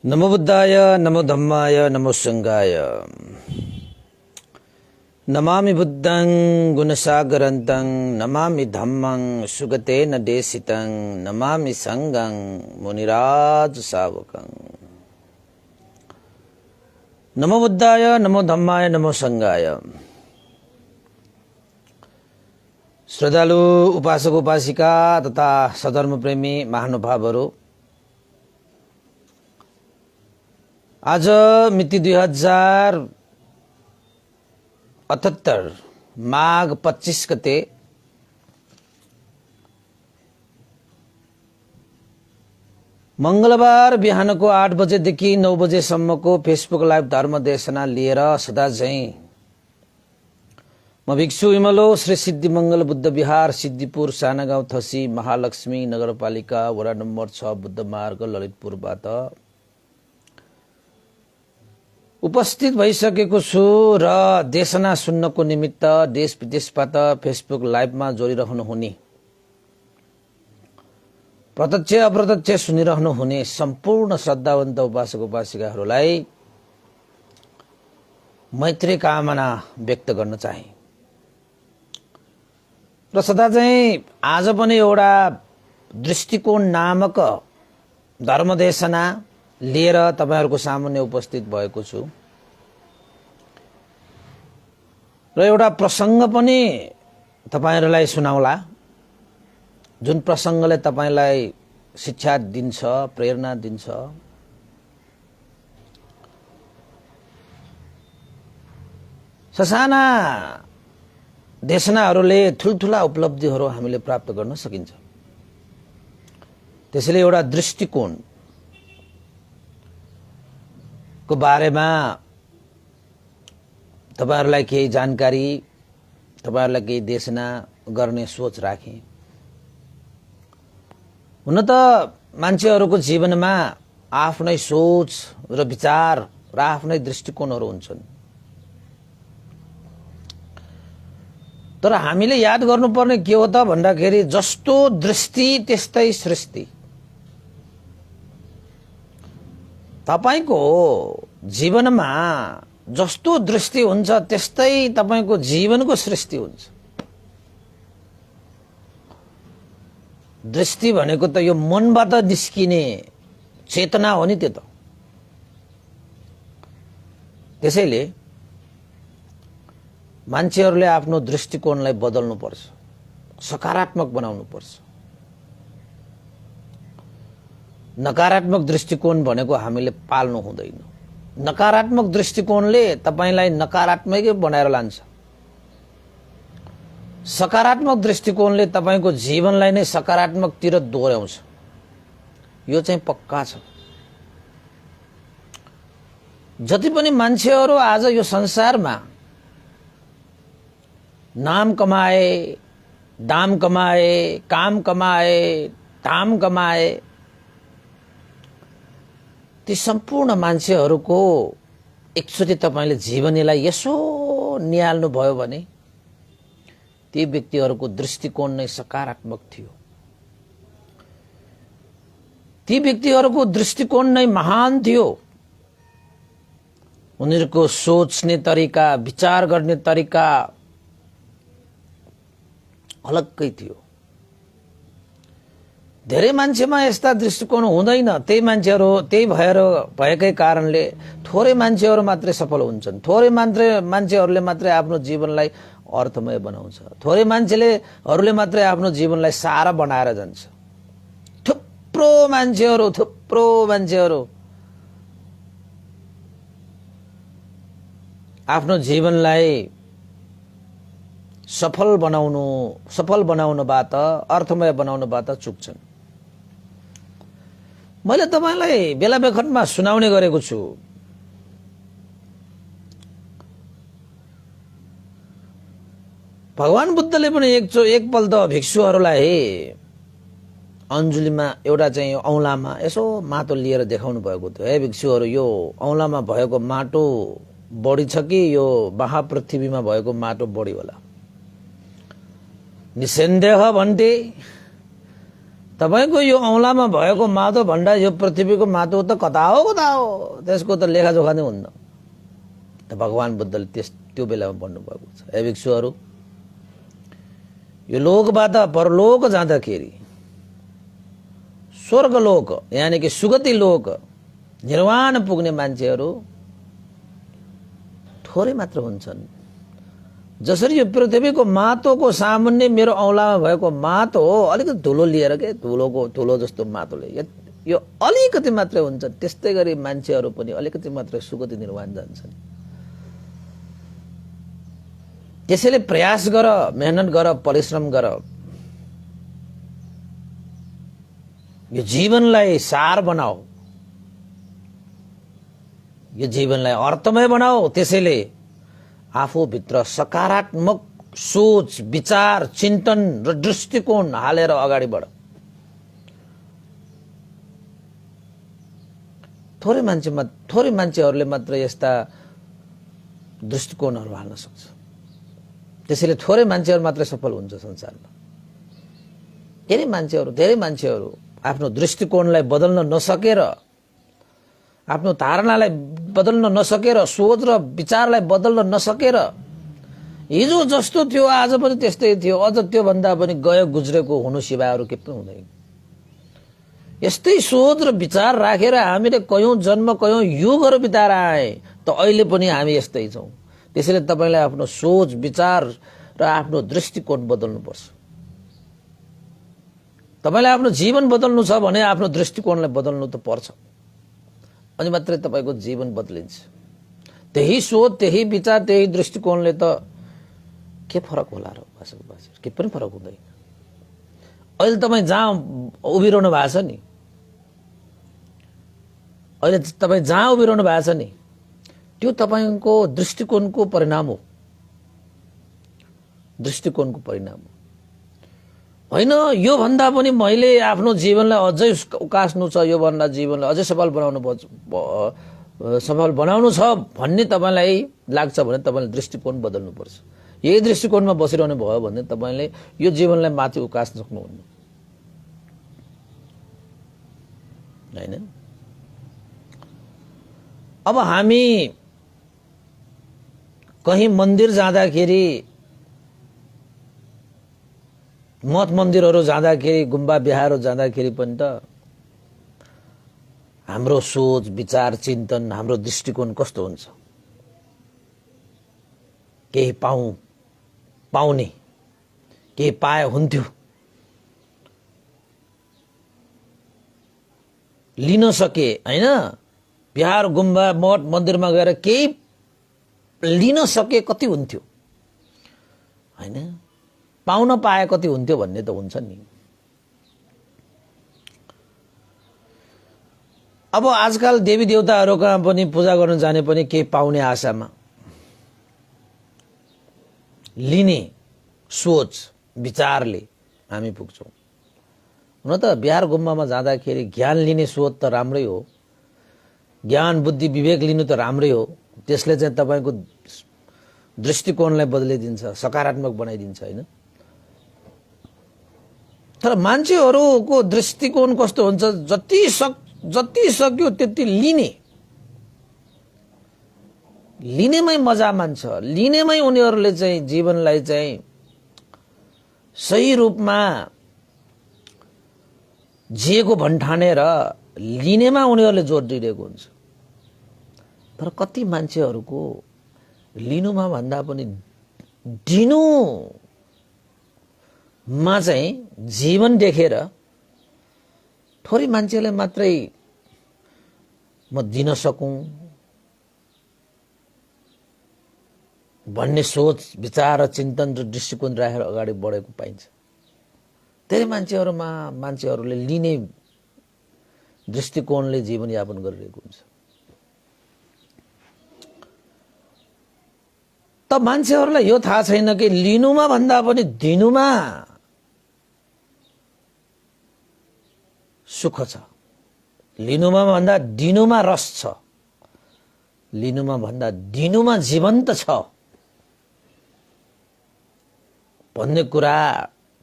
नमो बुद्धाय नमो धम्माय नमो संघाय। नमामि बुद्धं गुणसागरन्तं नमामि धम्मं सुगतेन देशितं नमामि संघं मुनिराज सावकं। नमो बुद्धाय नमो धम्माय नमो संघाय। श्रद्धालु उपासक उपासिका तथा सधर्म प्रेमी महानुभावहरू, आज मिति 2078 माघ 25 गते मंगलबार बिहानको 8 बजेदेखि 9 बजेसम्मको फेसबुक लाइभ धर्म देशना लिएर सदा झैं म भिक्षु इमलो श्री सिद्धि मंगल बुद्ध विहार सिद्धिपुर सानागाउँ थसी महालक्ष्मी नगरपालिका वडा नम्बर 6 बुद्ध मार्ग ललितपुरबाट उपस्थित भइसकेको छु र देशना सुन्नको निमित्त देश विदेशबाट फेसबुक लाइभमा जोडिरहनु हुने, प्रत्यक्ष अप्रत्यक्ष सुनिरहनु हुने सम्पूर्ण श्रद्धावन्त उपासक उपासिकाहरूलाई मैत्री कामना व्यक्त गर्न चाहे र सदा चाहिँ आज पनि एउटा दृष्टिकोण नामक धर्मदेशना लिएर तपाईहरुको सामुन्ने उपस्थित भएको छु र एउटा प्रसंग पनि तपाईहरुलाई सुनाउला, जुन प्रसंगले तपाईलाई शिक्षा दिन्छ, प्रेरणा दिन्छ। ससाना देशनाहरूले ठुलठुला उपलब्धिहरू हामीले प्राप्त गर्न सकिन्छ। त्यसैले एउटा दृष्टिकोण को बारेमा तपाईहरुलाई केही जानकारी, तपाईहरुलाई केही देशना गर्ने सोच राखे। हुन त मान्छेहरुको जीवनमा आफ्नै सोच र विचार र आफ्नै दृष्टिकोणहरू हुन्छन्, तर हामीले याद गर्नुपर्ने के हो त भन्दाखेरि जस्तो दृष्टि त्यस्तै सृष्टि। तपाईको जीवनमा जस्तो दृष्टि हुन्छ त्यस्तै तपाईको जीवनको सृष्टि हुन्छ। दृष्टि भनेको त यो मनबाट निस्किने चेतना हो नि, त्यो त। त्यसैले मान्छेहरूले आफ्नो दृष्टिकोणलाई बदल्नु पर्छ, सकारात्मक बनाउनु पर्छ। नकारात्मक दृष्टिकोण भनेको हामीले पाल्नु हुँदैन। नकारात्मक दृष्टिकोणले तपाईलाई नकारात्मकै बनाएर लान्छ। सकारात्मक दृष्टिकोणले तपाईको जीवनलाई नै सकारात्मकतिर दोहोर्याउँछ। यो चाहिँ पक्का छ। जति पनि मान्छेहरू आज यो संसारमा नाम कमाए, दाम कमाए, काम कमाए, धाम कमाए, ती सम्पूर्ण मान्छेहरूको एकचोटि तपाईले जीवनीलाई यसो निहाल्नु भयो भने ती व्यक्तिहरूको दृष्टिकोण नै सकारात्मक थियो। ती व्यक्तिहरूको दृष्टिकोण नै महान थियो। उनीहरूको सोच्ने तरिका, विचार गर्ने तरिका अलग्गै थियो। धेरै मान्छेमा यस्ता दृष्टिकोण हुँदैन। त्यही मान्छेहरू त्यही भएकै कारणले थोरै मान्छेहरू मात्रै सफल हुन्छन्। थोरै मान्छेहरूले मात्रै आफ्नो जीवनलाई अर्थमय बनाउँछ। थोरै मान्छेहरूले मात्रै आफ्नो जीवनलाई सारा बनाएर जान्छ। थुप्रो मान्छेहरू आफ्नो जीवनलाई सफल बनाउनबाट, अर्थमय बनाउनबाट चुक्छन्। मैले तपाईलाई बेला बेखतमा सुनाउने गरेको छु। भगवान बुद्धले पनि एकपल्ट भिक्षुहरूलाई अन्जुलीमा एउटा चाहिँ औंलामा यसो माटो लिएर देखाउनु भएको थियो। हे भिक्षुहरू, यो औंलामा भएको माटो बढी छ कि यो महापृथ्वीमा भएको माटो बढी होला? निसन्देह भन्थे तपाईको यो औँलामा भएको माटो भन्दा यो पृथ्वीको माटो त कता हो त्यसको त लेखाजोखा नै हुन्न। त भगवान बुद्धले त्यो बेलामा भन्नुभएको छ। हे भिक्षुहरू, यो लोकबाट परलोक जाँदाखेरि स्वर्गलोक यानि कि सुगति लोक निर्वाण पुग्ने मान्छेहरू थोरै मात्र हुन्छन्। जसरी यो पृथ्वीको माटोको सामुन्ने मेरो औँलामा भएको माटो हो, अलिकति धुलो लिएर के धुलो जस्तो माटोले यो अलिकति मात्रै हुन्छ, त्यस्तै गरी मान्छेहरू पनि अलिकति मात्रै सुगति निर्वाण जान्छन्। त्यसैले प्रयास गर, मेहनत गर, परिश्रम गर, यो जीवनलाई सार बनाऊ, यो जीवनलाई अर्थमय बनाऊ। त्यसैले आफूभित्र सकारात्मक सोच, विचार, चिन्तन र दृष्टिकोण हालेर अगाडि बढ। थोरै मान्छेहरूले मात्र यस्ता दृष्टिकोणहरू हाल्न सक्छ। त्यसैले थोरै मान्छेहरू मात्रै सफल हुन्छ संसारमा। धेरै मान्छेहरू आफ्नो दृष्टिकोणलाई बदल्न नसकेर, आफ्नो धारणालाई बदल्न नसकेर, सोच र विचारलाई बदल्न नसकेर हिजो जस्तो थियो आज पनि त्यस्तै थियो, अझ त्यो भन्दा पनि गयो गुज्रेको हुनु सिवाय अरू के पनि हुँदैन। यस्तै सोच र विचार राखेर हामीले कयौं जन्म कयौं युगहरू बिताएर आए, त अहिले पनि हामी यस्तै छौं। त्यसैले तपाईलाई आफ्नो सोच विचार र आफ्नो दृष्टिकोण बदल्नुपर्छ। तपाईलाई आफ्नो जीवन बदल्नु छ भने आफ्नो दृष्टिकोणलाई बदल्नु त पर्छ, अनि मात्रै तपाईको जीवन बदलिन्छ। त्यही सोच, त्यही विचार, त्यही दृष्टिकोणले त के फरक होला र बासिर, के पनि फरक हुँदैन। अहिले तपाई जहाँ उभिरहनु भएको छ नि, अहिले तपाई जहाँ उभिरहनु भएको छ नि, त्यो तपाईको दृष्टिकोणको परिणाम हो, दृष्टिकोणको परिणाम हो। होइन, यो भन्दा पनि मैले आफ्नो जीवनलाई अझै उकास्नु छ, यो भन्दा जीवनलाई अझै सफल बनाउनु छ भन्ने तपाईलाई लाग्छ भने तपाईले दृष्टिकोण बदल्नुपर्छ। यही दृष्टिकोणमा बसिरहनु भयो भने तपाईले यो जीवनलाई माथि उकास्न सक्नुहुन्न, हैन? अब हामी कहीं मन्दिर जाँदाखेरि, मठ मन्दिरहरू जाँदाखेरि, गुम्बा बिहारहरू जाँदाखेरि पनि त हाम्रो सोच विचार चिन्तन, हाम्रो दृष्टिकोण कस्तो हुन्छ? केही पाउने, केही पाए हुन्थ्यो, लिन सके, हैन? बिहार गुम्बा मठ मन्दिरमा गएर केही लिन सके कति हुन्थ्यो, हैन? पाउन पाए कति हुन्थ्यो भन्ने त हुन्छ नि। अब आजकल देवी देवताहरूका पनि पूजा गर्न जाने पनि केही पाउने आशामा, लिने सोच विचारले हामी पुग्छौं। हुन त बिहार गुम्बामा जाँदाखेरि ज्ञान लिने सोच त राम्रै हो, ज्ञान बुद्धि विवेक लिनु त राम्रै हो, त्यसले चाहिँ तपाईको दृष्टिकोणलाई बदलिदिन्छ, सकारात्मक बनाइदिन्छ, हैन? तर मान्छेहरूको दृष्टिकोण कस्तो हुन्छ? जति सक्यो त्यति लिनेमै मजा मान्छ, लिनेमै उनीहरूले चाहिँ जीवनलाई चाहिँ सही रूपमा जिएको भन्ठानेर लिनेमा उनीहरूले जोड दिइरहेको हुन्छ। तर कति मान्छेहरूको लिनुमा भन्दा पनि दिनुमा चाहिँ जीवन देखेर थोरै मान्छेले मात्रै म दिन सकूं भन्ने सोच विचार र चिन्तन र दृष्टिकोण राखेर अगाडि बढेको पाइन्छ। धेरै मान्छेहरूले लिने दृष्टिकोणले जीवन यापन गरिरहेको हुन्छ। त मान्छेहरूलाई यो थाहा छैन कि लिनुमा भन्दा पनि दिनुमा सुख छ, लिनुमा भन्दा दिनुमा रस छ, लिनुमा भन्दा दिनुमा जीवन्त छ भन्ने कुरा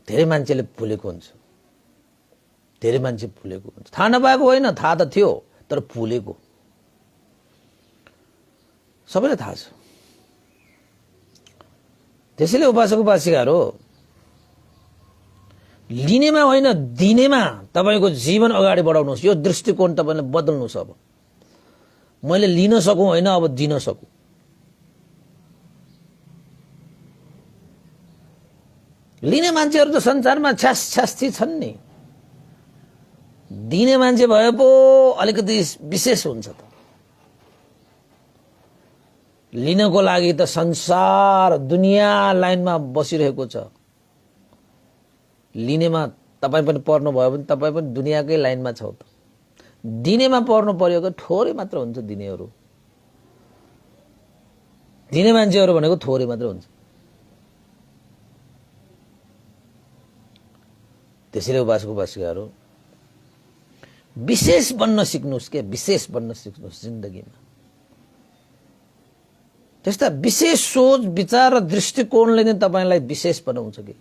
धेरै मान्छेले भुलेको हुन्छ। धेरै मान्छे फुलेको हुन्छ। थाहा नपाएको होइन, थाहा त थियो, तर फुलेको सबैलाई थाहा छ। त्यसैले उपासक उपासिकाहरू लिनेमा होइन दिनेमा तपाईको जीवन अगाडि बढाउनुहोस्। यो दृष्टिकोण तपाईले बदल्नुहोस्। अब मैले लिन सकूँ होइन, अब दिन सकूँ। लिने मान्छेहरू त संसारमा छ्यास छ्यास्ती छन् नि, दिने मान्छे भए पो अलिकति विशेष हुन्छ त। लिनको लागि त संसार दुनियाँ लाइनमा बसिरहेको छ। लिनेमा तपाईँ पनि पर्नु भयो भने तपाईँ पनि दुनियाँकै लाइनमा छौ त। दिनेमा पर्नु पर्यो कि थोरै मात्र हुन्छ दिनेहरू। दिने मान्छेहरू भनेको थोरै मात्र हुन्छ। त्यसैले उपासक उपासिकाहरू विशेष बन्न सिक्नुहोस् के, विशेष बन्न सिक्नुहोस् जिन्दगीमा। त्यस्ता विशेष सोच विचार र दृष्टिकोणले नै तपाईलाई विशेष बनाउँछ कि।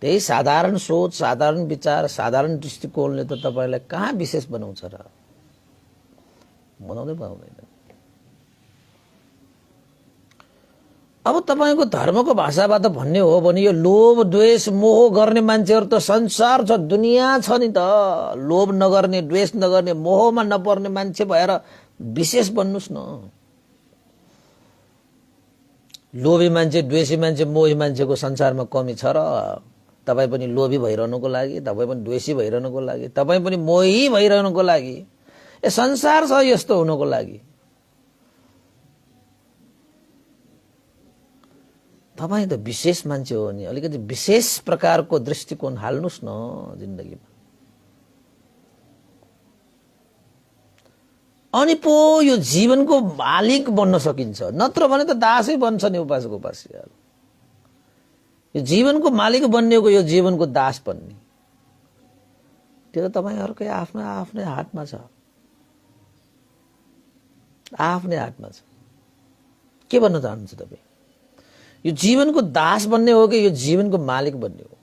त्यही साधारण सोच, साधारण विचार, साधारण दृष्टिकोणले त तपाईलाई कहाँ विशेष बनाउँछ र? बनाउँदै पाउँदैन। अब तपाईको धर्मको भाषाबाट भन्ने हो भने यो लोभ द्वेष मोह गर्ने मान्छेहरू त संसार छ, दुनियाँ छ नि त। लोभ नगर्ने, द्वेष नगर्ने, मोहमा नपर्ने मान्छे भएर विशेष बन्नुस् न। लोभी मान्छे, द्वेषी मान्छे, मोही मान्छेको संसारमा कमी छ र? तपाई पनि लोभी भइरहनुको लागि, तपाई पनि द्वेषी भइरहनुको लागि, तपाई पनि मोही भइरहनुको लागि ए संसार छ यस्तो हुनको लागि। तपाई त विशेष मान्छे हो नि, अलिकति विशेष प्रकारको दृष्टिकोण हाल्नुस् न जिन्दगीमा। अनि पो यो जीवनको मालिक बन्न सकिन्छ, नत्र भने त दासै बन्छ नि उपासक उपासिकाहरू। यो जीवनको मालिक बन्नेको यो जीवनको दास बन्ने त्यो त तपाईहरुकै आफ्नो आफ्नै हातमा छ। आफ्नै हातमा छ। के भन्न चाहनुहुन्छ तपाई? यो जीवनको दास बन्ने हो कि यो जीवनको मालिक बन्ने हो?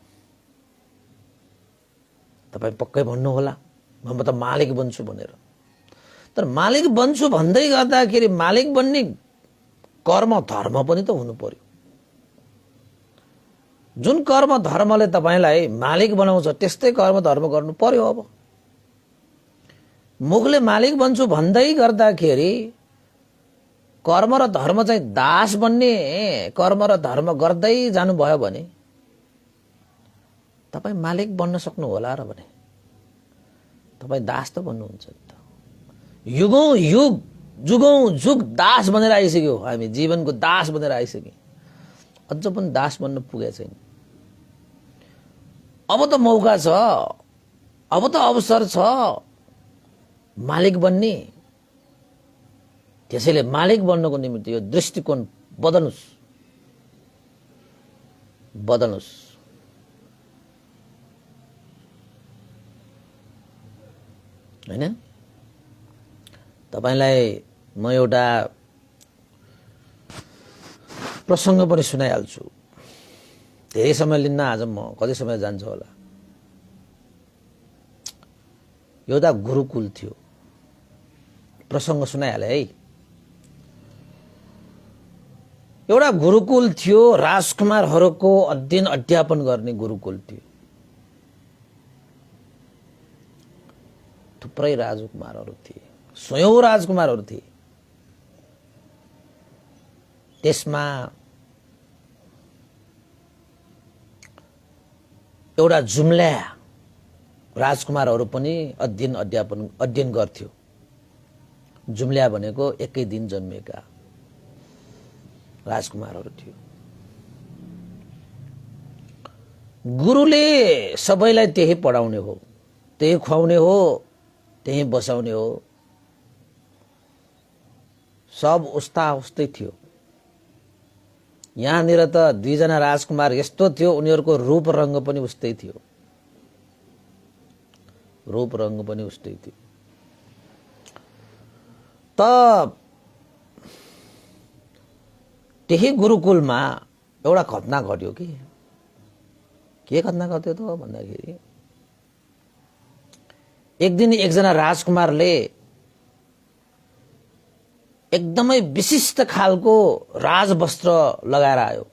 तपाई पक्कै भन्नु होला म त मालिक बन्छु भनेर। तर मालिक बन्छु भन्दै गर्दाखेरि मालिक बन्ने कर्म धर्म पनि त हुनु पर्यो। जुन कर्म धर्मले तपाईलाई मालिक बनाउँछ त्यस्तै कर्म धर्म गर्नु पर्यो। अब मुखले मालिक बन्छु भन्दै गर्दाखेरि कर्म र धर्म चाहिँ दास बन्ने, कर्म र धर्म गर्दै जानुभयो भने तपाई मालिक बन्न सक्नु होला र भने तपाई दास त बन्नुहुन्छ नि त। युगौं युग जुगौं जुग दास बनेर आइसक्यो हामी, जीवनको दास बनेर आइसक्यौं। अझ पनि दास बन्न पुगेको छैन। अब त मौका छ, अब त अवसर छ मालिक बन्ने। त्यसैले मालिक बन्नको निमित्त यो दृष्टिकोण बदल्नुस्, बदल्नुस्। हैन? तपाईलाई म एउटा प्रसंग पनि सुनाइहाल्छु। धेरै समय लिन्न आज, म कति समय जान्छ होला। एउटा गुरुकुल थियो, प्रसंग सुनाइहाले है। एउटा गुरुकुल थियो, राजकुमारहरूको अध्ययन अध्यापन गर्ने गुरुकुल थियो। थुप्रै राजकुमारहरू थिए, सयौं राजकुमारहरू थिए। त्यसमा एउटा जुम्ला राजकुमारहरू पनि अध्ययन गर्थ्यो। जुम्ला भनेको एकै दिन जन्मेका राजकुमारहरू थियो। गुरुले सबैलाई त्यही पढाउने हो, त्यही खुवाउने हो, त्यही बसाउने हो। सब उस्ता उस्तै थियो। यहाँनिर त दुईजना राजकुमार यस्तो थियो, उनीहरूको रूप रंग पनि उस्तै थियो। रूप रंग पनि उस्तै थियो। त त्यही गुरुकुलमा एउटा घटना घट्यो कि। के घटना घट्यो त भन्दाखेरि एक दिन एकजना राजकुमारले एकदमै विशिष्ट खालको राजवस्त्र लगाएर आयो।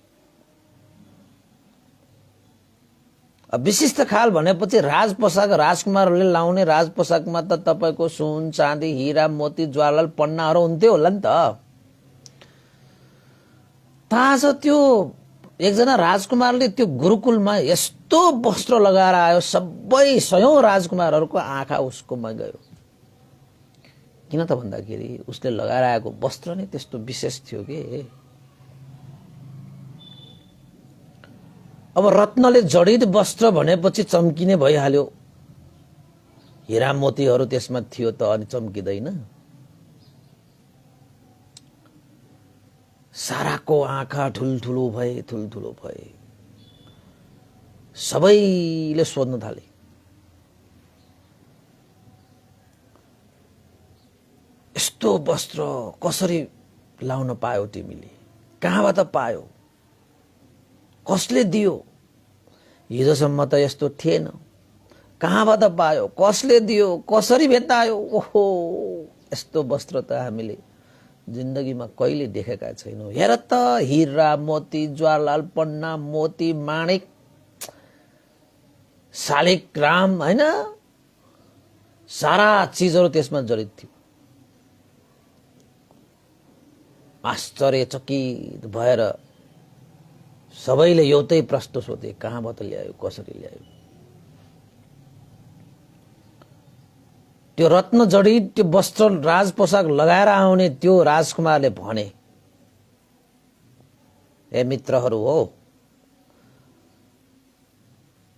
विशिष्ट खाल भनेपछि राज पोसाक, राजकुमारहरूले लाउने राज पोसाकमा त तपाईको सुन चाँदी हीरा मोती ज्वालाल पन्नाहरू हुन्थ्यो होला नि त। आज त्यो एकजना राजकुमारले त्यो गुरुकुलमा यस्तो वस्त्र लगाएर आयो, सबै सयौं राजकुमारहरूको आँखा उसकोमा गयो। किन त भन्दाखेरि उसले लगाएर आएको वस्त्र नै त्यस्तो विशेष थियो के। अब रत्नले जडित वस्त्र भनेपछि चम्किने भइहाल्यो, हीरा मोतीहरू त्यसमा थियो त अनि चम्किँदैन। साराको आँखा ठुल्ठुलो भए, ठुल्ठुलो भए। सबैले सोध्न थाले, यस्तो वस्त्र कसरी लाउन पायो तिमीले? कहाँबाट पायो? कसले दियो? हिजोसम्म त यस्तो थिएन। कहाँबाट पायो? कसले दियो? कसरी भेट्टायो? ओहो, यस्तो वस्त्र त हामीले जिन्दगीमा कहिले देखेका छैनौं। हेर त, हीरा मोती ज्वालाल पन्ना मोती माणिक शालिग्राम हैन, सारा चीजहरू त्यसमा जडित थियो। आश्चर्यचकित भएर सबैले एउटै प्रश्न सोधे, कहाँबाट ल्यायो? कसरी ल्यायो? त्यो रत्न जडित त्यो वस्त्र राज पोसाक लगाएर आउने त्यो राजकुमारले भने, ए मित्रहरू हो,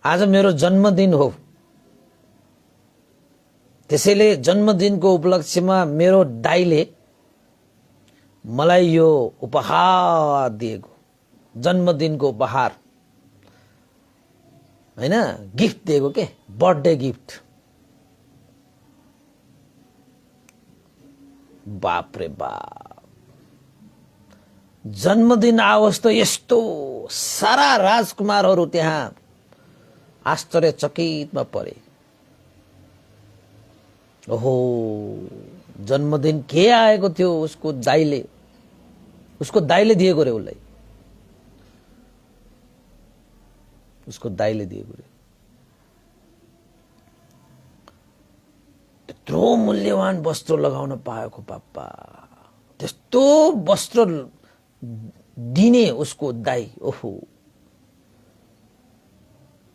आज मेरो जन्मदिन हो। त्यसैले जन्मदिनको उपलक्ष्यमा मेरो दाइले मलाई यो उपहार दिएको, जन्मदिनको उपहार हैन, गिफ्ट दिएको के, बर्थडे गिफ्ट। बाप रे बाप, जन्मदिन आओस् त यस्तो सारा राजकुमारहरू त्यहाँ आश्चर्यचकितमा परे। ओहो, जन्मदिन के आएको थियो उसको दाइले, उसको दाइले दिएको रे उसलाई, उसको दाइले दिएको रे। त्यत्रो मूल्यवान वस्त्र लगाउन पाएको पापा, त्यस्तो वस्त्र दिने उसको दाइ। ओहो,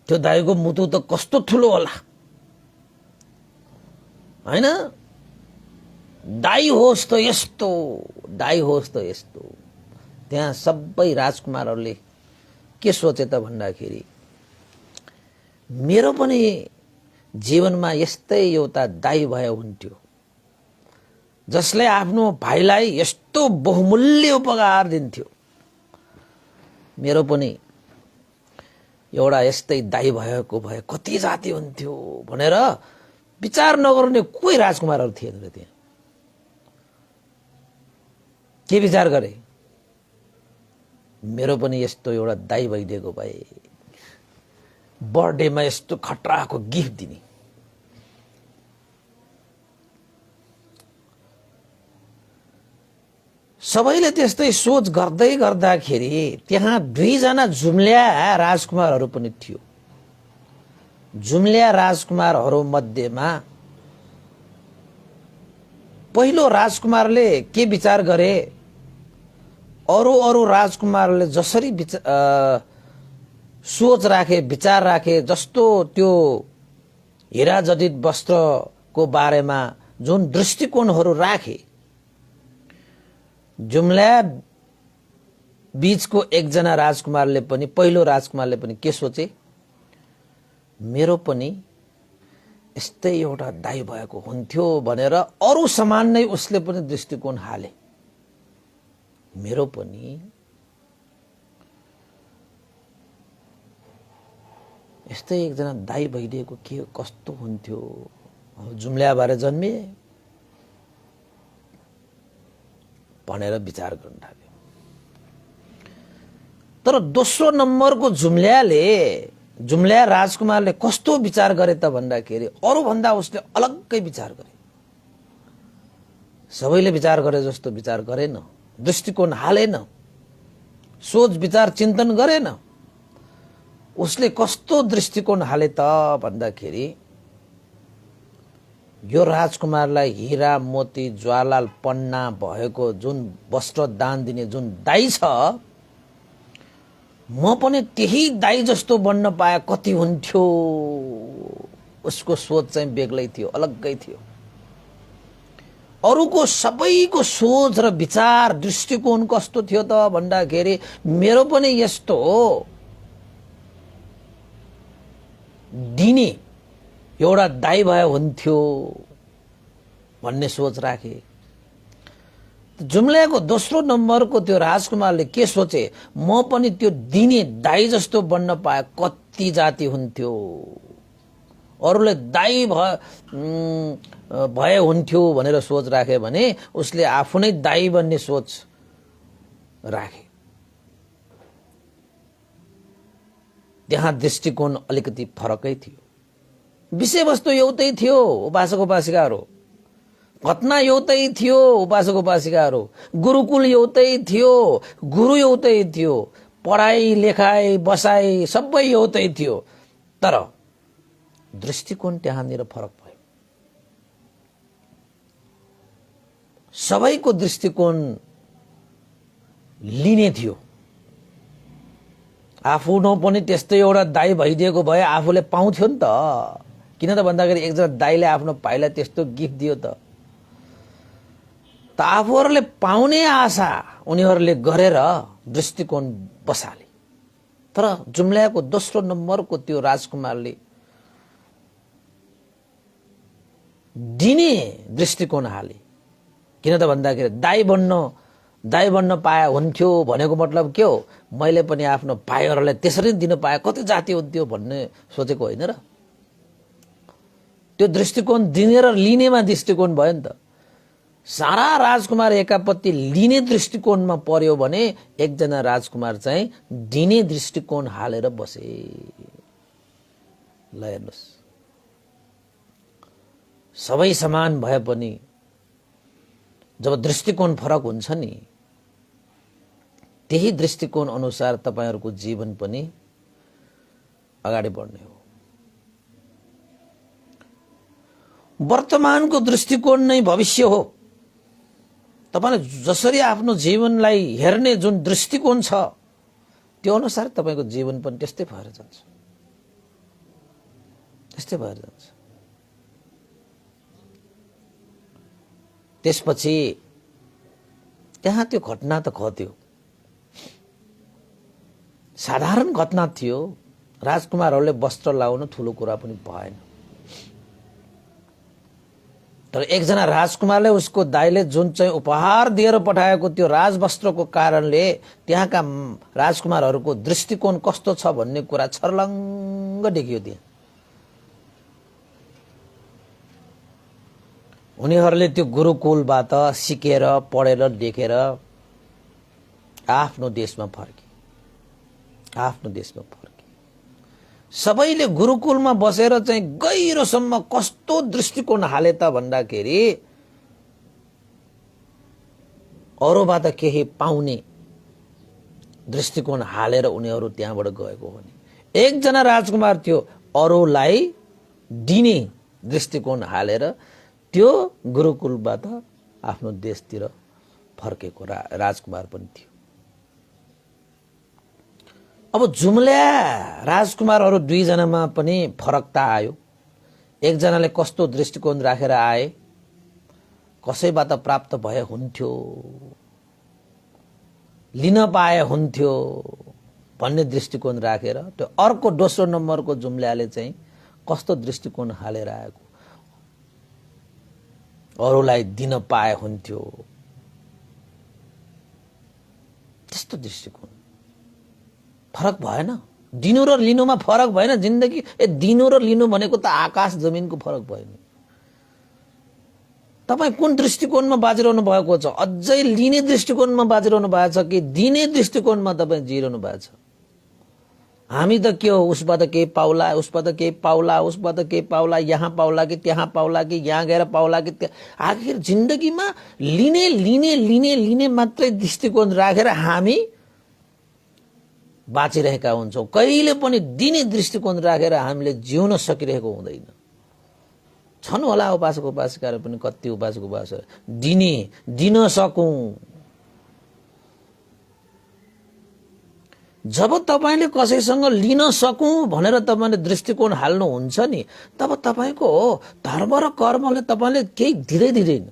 त्यो दाइको मुटु त कस्तो ठुलो होला हैन? दाई होस् त यस्तो, दाई होस् त यस्तो। त्यहाँ सबै राजकुमारहरूले के सोचे त भन्दाखेरि, मेरो पनि जीवनमा यस्तै एउटा दाई भए हुन्थ्यो, जसले आफ्नो भाइलाई यस्तो बहुमूल्य उपहार दिन्थ्यो। मेरो पनि एउटा यस्तै दाई भएको भए कति जाति हुन्थ्यो भनेर विचार नगर्ने कोही राजकुमारहरू थिएन रे त्यहाँ। के विचार गरे? मेरो पनि यस्तो एउटा दाई भइदिएको भए बर्थडेमा यस्तो खतराको गिफ्ट दिने। सबैले त्यस्तै सोच गर्दै गर्दाखेरि त्यहाँ दुईजना जुम्ल्या राजकुमारहरू पनि थियो। जुम्ल्या राजकुमारहरू मध्येमा पहिलो राजकुमारले के विचार गरे, अरू राजकुमारले जसरी सोच राखे, विचार राखे, जस्तो त्यो हीरा जडित वस्त्रको बारेमा जुन दृष्टिकोणहरू राखे, जुम्ल्या बीचको एकजना राजकुमारले पनि, पहिलो राजकुमारले पनि के सोचे, मेरो पनि यस्तै एउटा दाई भएको हुन्थ्यो भनेर अरू समान नै उसले पनि दृष्टिकोण हाले। मेरो पनि यस्तै एकजना दाई भइदिएको के कस्तो हुन्थ्यो, जुम्ल्याबारे जन्मे भनेर विचार गर्न थाल्यो। तर दोस्रो नम्बरको जुम्ल्याले जुम्ल्या राजकुमारले कस्तो विचार गरे त भन्दाखेरि अरूभन्दा उसले अलग्गै विचार गरे। सबैले विचार गरे जस्तो विचार गरेन, दृष्टिकोण हालेन, सोच विचार चिन्तन गरेन। उसले कस्तो दृष्टिकोण हाले त भन्दाखेरि यो राजकुमारलाई हीरा मोती ज्वालाल पन्ना भएको जुन वस्त्र दान दिने जुन दाई छ, म पनि त्यही दाई जस्तो बन्न पाए कति हुन्थ्यो। उसको सोच चाहिँ बेग्लै थियो, अलग्गै थियो। अरूको सबैको सोच र विचार दृष्टिकोण कस्तो थियो त भन्दाखेरि मेरो पनि यस्तो दिने एउटा दाई भए हुन्थ्यो भन्ने सोच राखे। जुम्ल्याको दोस्रो नम्बरको त्यो राजकुमारले के सोचे, म पनि त्यो दिने दाई जस्तो बन्न पाए कति जाति हुन्थ्यो। अरूले दाई भए हुन्थ्यो भनेर सोच राखे भने उसले आफू नै दाई बन्ने सोच राखे। त्यहाँ दृष्टिकोण अलिकति फरकै थियो। विषयवस्तु एउटै थियो, उपासक उपासिकाहरू। घटना एउटै थियो, उपासक उपासिकाहरू। गुरुकुल एउटै थियो, गुरु एउटै थियो। पढाइ लेखाइ बसाइ सबै एउटै थियो, तर दृष्टिकोण त्यहाँनिर फरक भयो। सबैको दृष्टिकोण लिने थियो। आफू पनि त्यस्तै एउटा दाई भइदिएको भए आफूले पाउँथ्यो नि त। किन त भन्दाखेरि एकजना दाईले आफ्नो भाइलाई त्यस्तो गिफ्ट दियो त आफूहरूले पाउने आशा उनीहरूले गरेर दृष्टिकोण बसाले। तर जुम्ल्याको दोस्रो नम्बरको त्यो राजकुमारले दिने दृष्टिकोण हाले। किन त भन्दाखेरि दाई बन्न पाए हुन्थ्यो भनेको मतलब के हो, मैले पनि आफ्नो भाइहरूलाई त्यसरी दिन पाए कति जाति हुन्थ्यो भन्ने सोचेको होइन र। त्यो दृष्टिकोण दिने र लिनेमा दृष्टिकोण भयो नि त। सारा राजकुमार एकापट्टि लिने दृष्टिकोणमा पर्यो भने एकजना राजकुमार चाहिँ दिने दृष्टिकोण हालेर बसे। ल हेर्नुहोस्, सबै समान भए पनि जब दृष्टिकोण फरक हुन्छ नि, त्यही दृष्टिकोण अनुसार तपाईहरुको जीवन पनि अगाडि बढ्ने हो। वर्तमानको दृष्टिकोण नै भविष्य हो। तपाईले जसरी आफ्नो जीवनलाई हेर्ने जुन दृष्टिकोण छ त्यो अनुसार तपाईको जीवन पनि त्यस्तै भएर जान्छ, त्यस्तै भएर जान्छ। त्यसपछि त्यहाँ त्यो घटना त घट्यो, साधारण घटना थियो। राजकुमारहरूले वस्त्र लाउन ठूलो कुरा पनि भएन। तर एकजना राजकुमारले उसको दाइले जुन चाहिँ उपहार दिएर पठाएको त्यो राजवस्त्रको कारणले त्यहाँका राजकुमारहरूको दृष्टिकोण कस्तो छ भन्ने कुरा छर्लङ्ग देखियो। त्यहाँ उनीहरूले त्यो गुरुकुलबाट सिकेर पढेर लेखेर आफ्नो देशमा फर्के। सबैले गुरुकुलमा बसेर चाहिँ गहिरोसम्म कस्तो दृष्टिकोण हाले त भन्दाखेरि अरूबाट केही पाउने दृष्टिकोण हालेर उनीहरू त्यहाँबाट गएको हो। एकजना राजकुमार थियो, अरूलाई दिने दृष्टिकोण हालेर त्यो गुरुकुलबाट आफ्नो देशतिर फर्केको राजकुमार पनि थियो। अब जुम्ल्या राजकुमारहरू दुईजनामा पनि फरकता आयो। एकजनाले कस्तो दृष्टिकोण राखेर आए, कसैबाट प्राप्त भए हुन्थ्यो, लिन पाए हुन्थ्यो भन्ने दृष्टिकोण राखेर, त्यो अर्को दोस्रो नम्बरको जुम्ल्याले चाहिँ कस्तो दृष्टिकोण हालेर आएको, अरूलाई दिन पाए हुन्थ्यो, त्यस्तो दृष्टिकोण। फरक भएन, दिनु र लिनुमा फरक भएन। जिन्दगी दिनु र लिनु भनेको त आकाश जमिनको फरक भयो नि। तपाई कुन दृष्टिकोणमा बाजिरहनु भएको छ? अझै लिने दृष्टिकोणमा बाजिरहनु भएको छ कि दिने दृष्टिकोणमा तपाई जिरहनु भएको छ? हामी त के हो, उसबाट केही पाउला, उसबाट केही पाउला, उसबाट केही पाउला, यहाँ पाउला कि त्यहाँ पाउला कि यहाँ गएर पाउला कि त्यहाँ। आखिर जिन्दगीमा लिने लिने लिने लिने मात्रै दृष्टिकोण राखेर हामी बाँचिरहेका हुन्छौँ। कहिले पनि दिने दृष्टिकोण राखेर हामीले जिउन सकिरहेको हुँदैन। छन् होला उपासक उपासिकाहरू पनि, कति उपासक उपासक दिने दिन सकौँ। जब तपाईले कसैसँग लिन सकौँ भनेर तपाईले दृष्टिकोण हाल्नुहुन्छ नि, तब तपाईको धर्म र कर्मले तपाईले केही दिँदैन।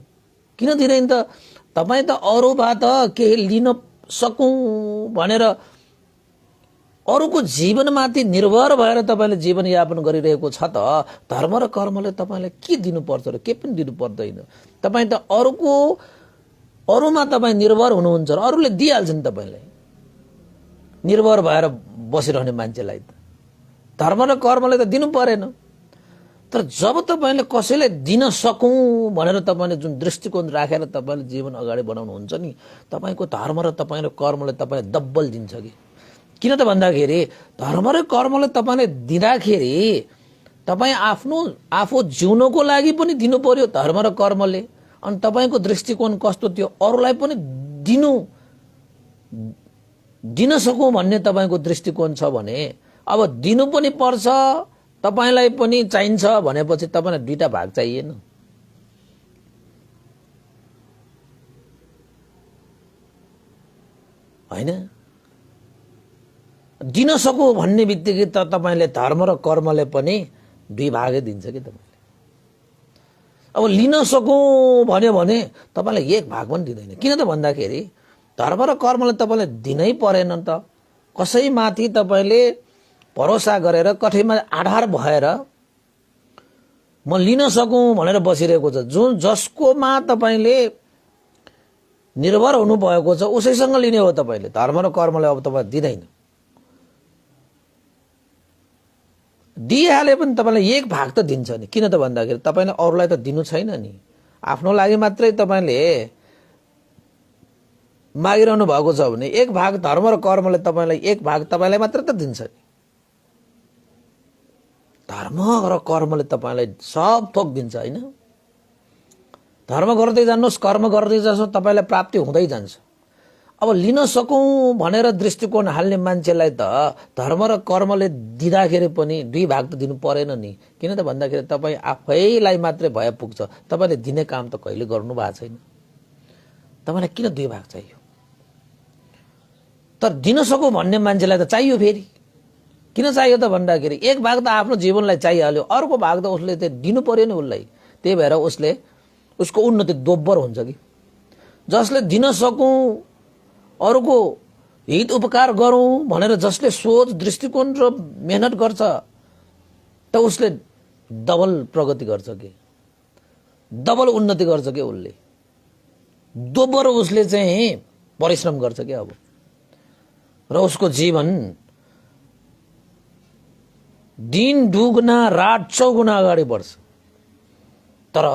किन दिँदैन त? तपाई त अरूबाट केही लिन सकौँ भनेर अरूको जीवनमाथि निर्भर भएर तपाईले जीवनयापन गरिरहेको छ त धर्म र कर्मले तपाईलाई के दिनुपर्छ र के पनि दिनु पर्दैन। तपाई त अरूमा तपाई निर्भर हुनुहुन्छ र अरूले दिइहाल्छ नि तपाईलाई। निर्भर भएर बसिरहने मान्छेलाई त धर्म र कर्मले त दिनु परेन। तर जब तपाईले कसैलाई दिन सकौँ भनेर तपाईले जुन दृष्टिकोण राखेर तपाईले जीवन अगाडि बढाउनुहुन्छ नि, तपाईको धर्म र तपाईको कर्मले तपाईलाई डबल दिन्छ कि। किन त भन्दाखेरि धर्म र कर्मले तपाईले दिँदाखेरि तपाई आफू जिउनको लागि पनि दिनु पर्यो धर्म र कर्मले। अनि तपाईको दृष्टिकोण कस्तो थियो, अरूलाई पनि दिन सकौँ भन्ने तपाईको दृष्टिकोण छ भने अब दिनु पनि पर्छ, तपाईलाई पनि चाहिन्छ भनेपछि तपाईलाई दुईटा भाग चाहिएन। हैन, दिन सकौँ भन्ने बित्तिकै त तपाईले धर्म र कर्मले पनि दुई भागै दिन्छ कि तपाईले। अब लिन सकौँ भन्यो भने तपाईलाई एक भाग पनि दिँदैन। किन त भन्दाखेरि धर्म र कर्मले तपाईलाई दिनै परेन नि त। कसैमाथि तपाईले भरोसा गरेर कठैमा आधार भएर म लिन सकौँ भनेर बसिरहेको छ, जसकोमा तपाईले निर्भर हुनु भएको छ उसैसँग लिने हो तपाईले। धर्म र कर्मले अब तपाईलाई दिँदैन। दिइहाले पनि तपाईलाई एक भाग त दिन्छ नि। किन त भन्दाखेरि तपाईले अरूलाई त दिनु छैन नि, आफ्नो लागि मात्रै तपाईले मागिरहनु भएको छ भने एक भाग धर्म र कर्मले तपाईलाई एक भाग तपाईलाई मात्र त दिन्छ नि। धर्म र कर्मले तपाईलाई सब थोक दिन्छ हैन। धर्म गर्दै जानुहोस्, कर्म गर्दै जानुहोस्, तपाईलाई प्राप्ति हुँदै जान्छ। अब लिन सकौँ भनेर दृष्टिकोण हाल्ने मान्छेलाई त धर्म र कर्मले दिँदाखेरि पनि दुई भाग त दिनु परेन नि। किन त भन्दाखेरि तपाई आफैलाई मात्रै भए पुग्छ, तपाईले दिने काम त कहिले गर्नु भएको छैन। तपाईलाई किन दुई भाग चाहियो? तर दिन सकौँ भन्ने मान्छेलाई त चाहियो। फेरि किन चाहियो त भन्दाखेरि एक भाग त आफ्नो जीवनलाई चाहिहाल्यो, अर्को भाग त उसले त दिनु पर्यो नि उसलाई। त्यही भएर उसको उन्नति दोब्बर हुन्छ कि। जसले दिन सकौँ, अरूको हित उपकार गरौँ भनेर जसले सोच दृष्टिकोण र मेहनत गर्छ त उसले डबल प्रगति गर्छ कि, डबल उन्नति गर्छ कि। उसले दोब्बर उसले चाहिँ परिश्रम गर्छ कि। अब र उसको जीवन दिन दुगुना रात चौगुना अगाडि बढ्छ। तर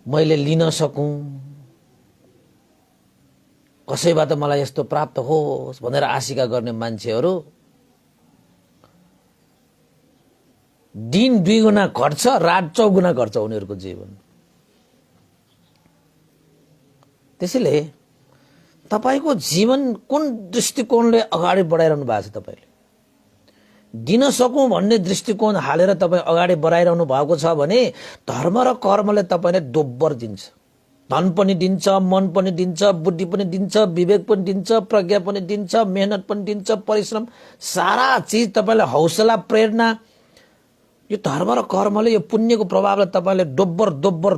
मैले लिन सकौँ, कसैबाट मलाई यस्तो प्राप्त होस् भनेर आशिका गर्ने मान्छेहरू दिन दुई गुना घट्छ, रात चौगुना घट्छ उनीहरूको जीवन। त्यसैले तपाईको जीवन कुन दृष्टिकोणले अगाडि बढाइरहनु भएको छ? तपाईले दिन सकौँ भन्ने दृष्टिकोण हालेर तपाई अगाडि बढाइरहनु भएको छ भने धर्म र कर्मले तपाईलाई दोब्बर दिन्छ। धन पनि दिन्छ, मन पनि दिन्छ, बुद्धि पनि दिन्छ, विवेक पनि दिन्छ, प्रज्ञा पनि दिन्छ, मेहनत पनि दिन्छ, परिश्रम, सारा चीज तपाईलाई हौसला, प्रेरणा। यो धर्म र कर्मले, यो पुण्यको प्रभावले तपाईले दोब्बर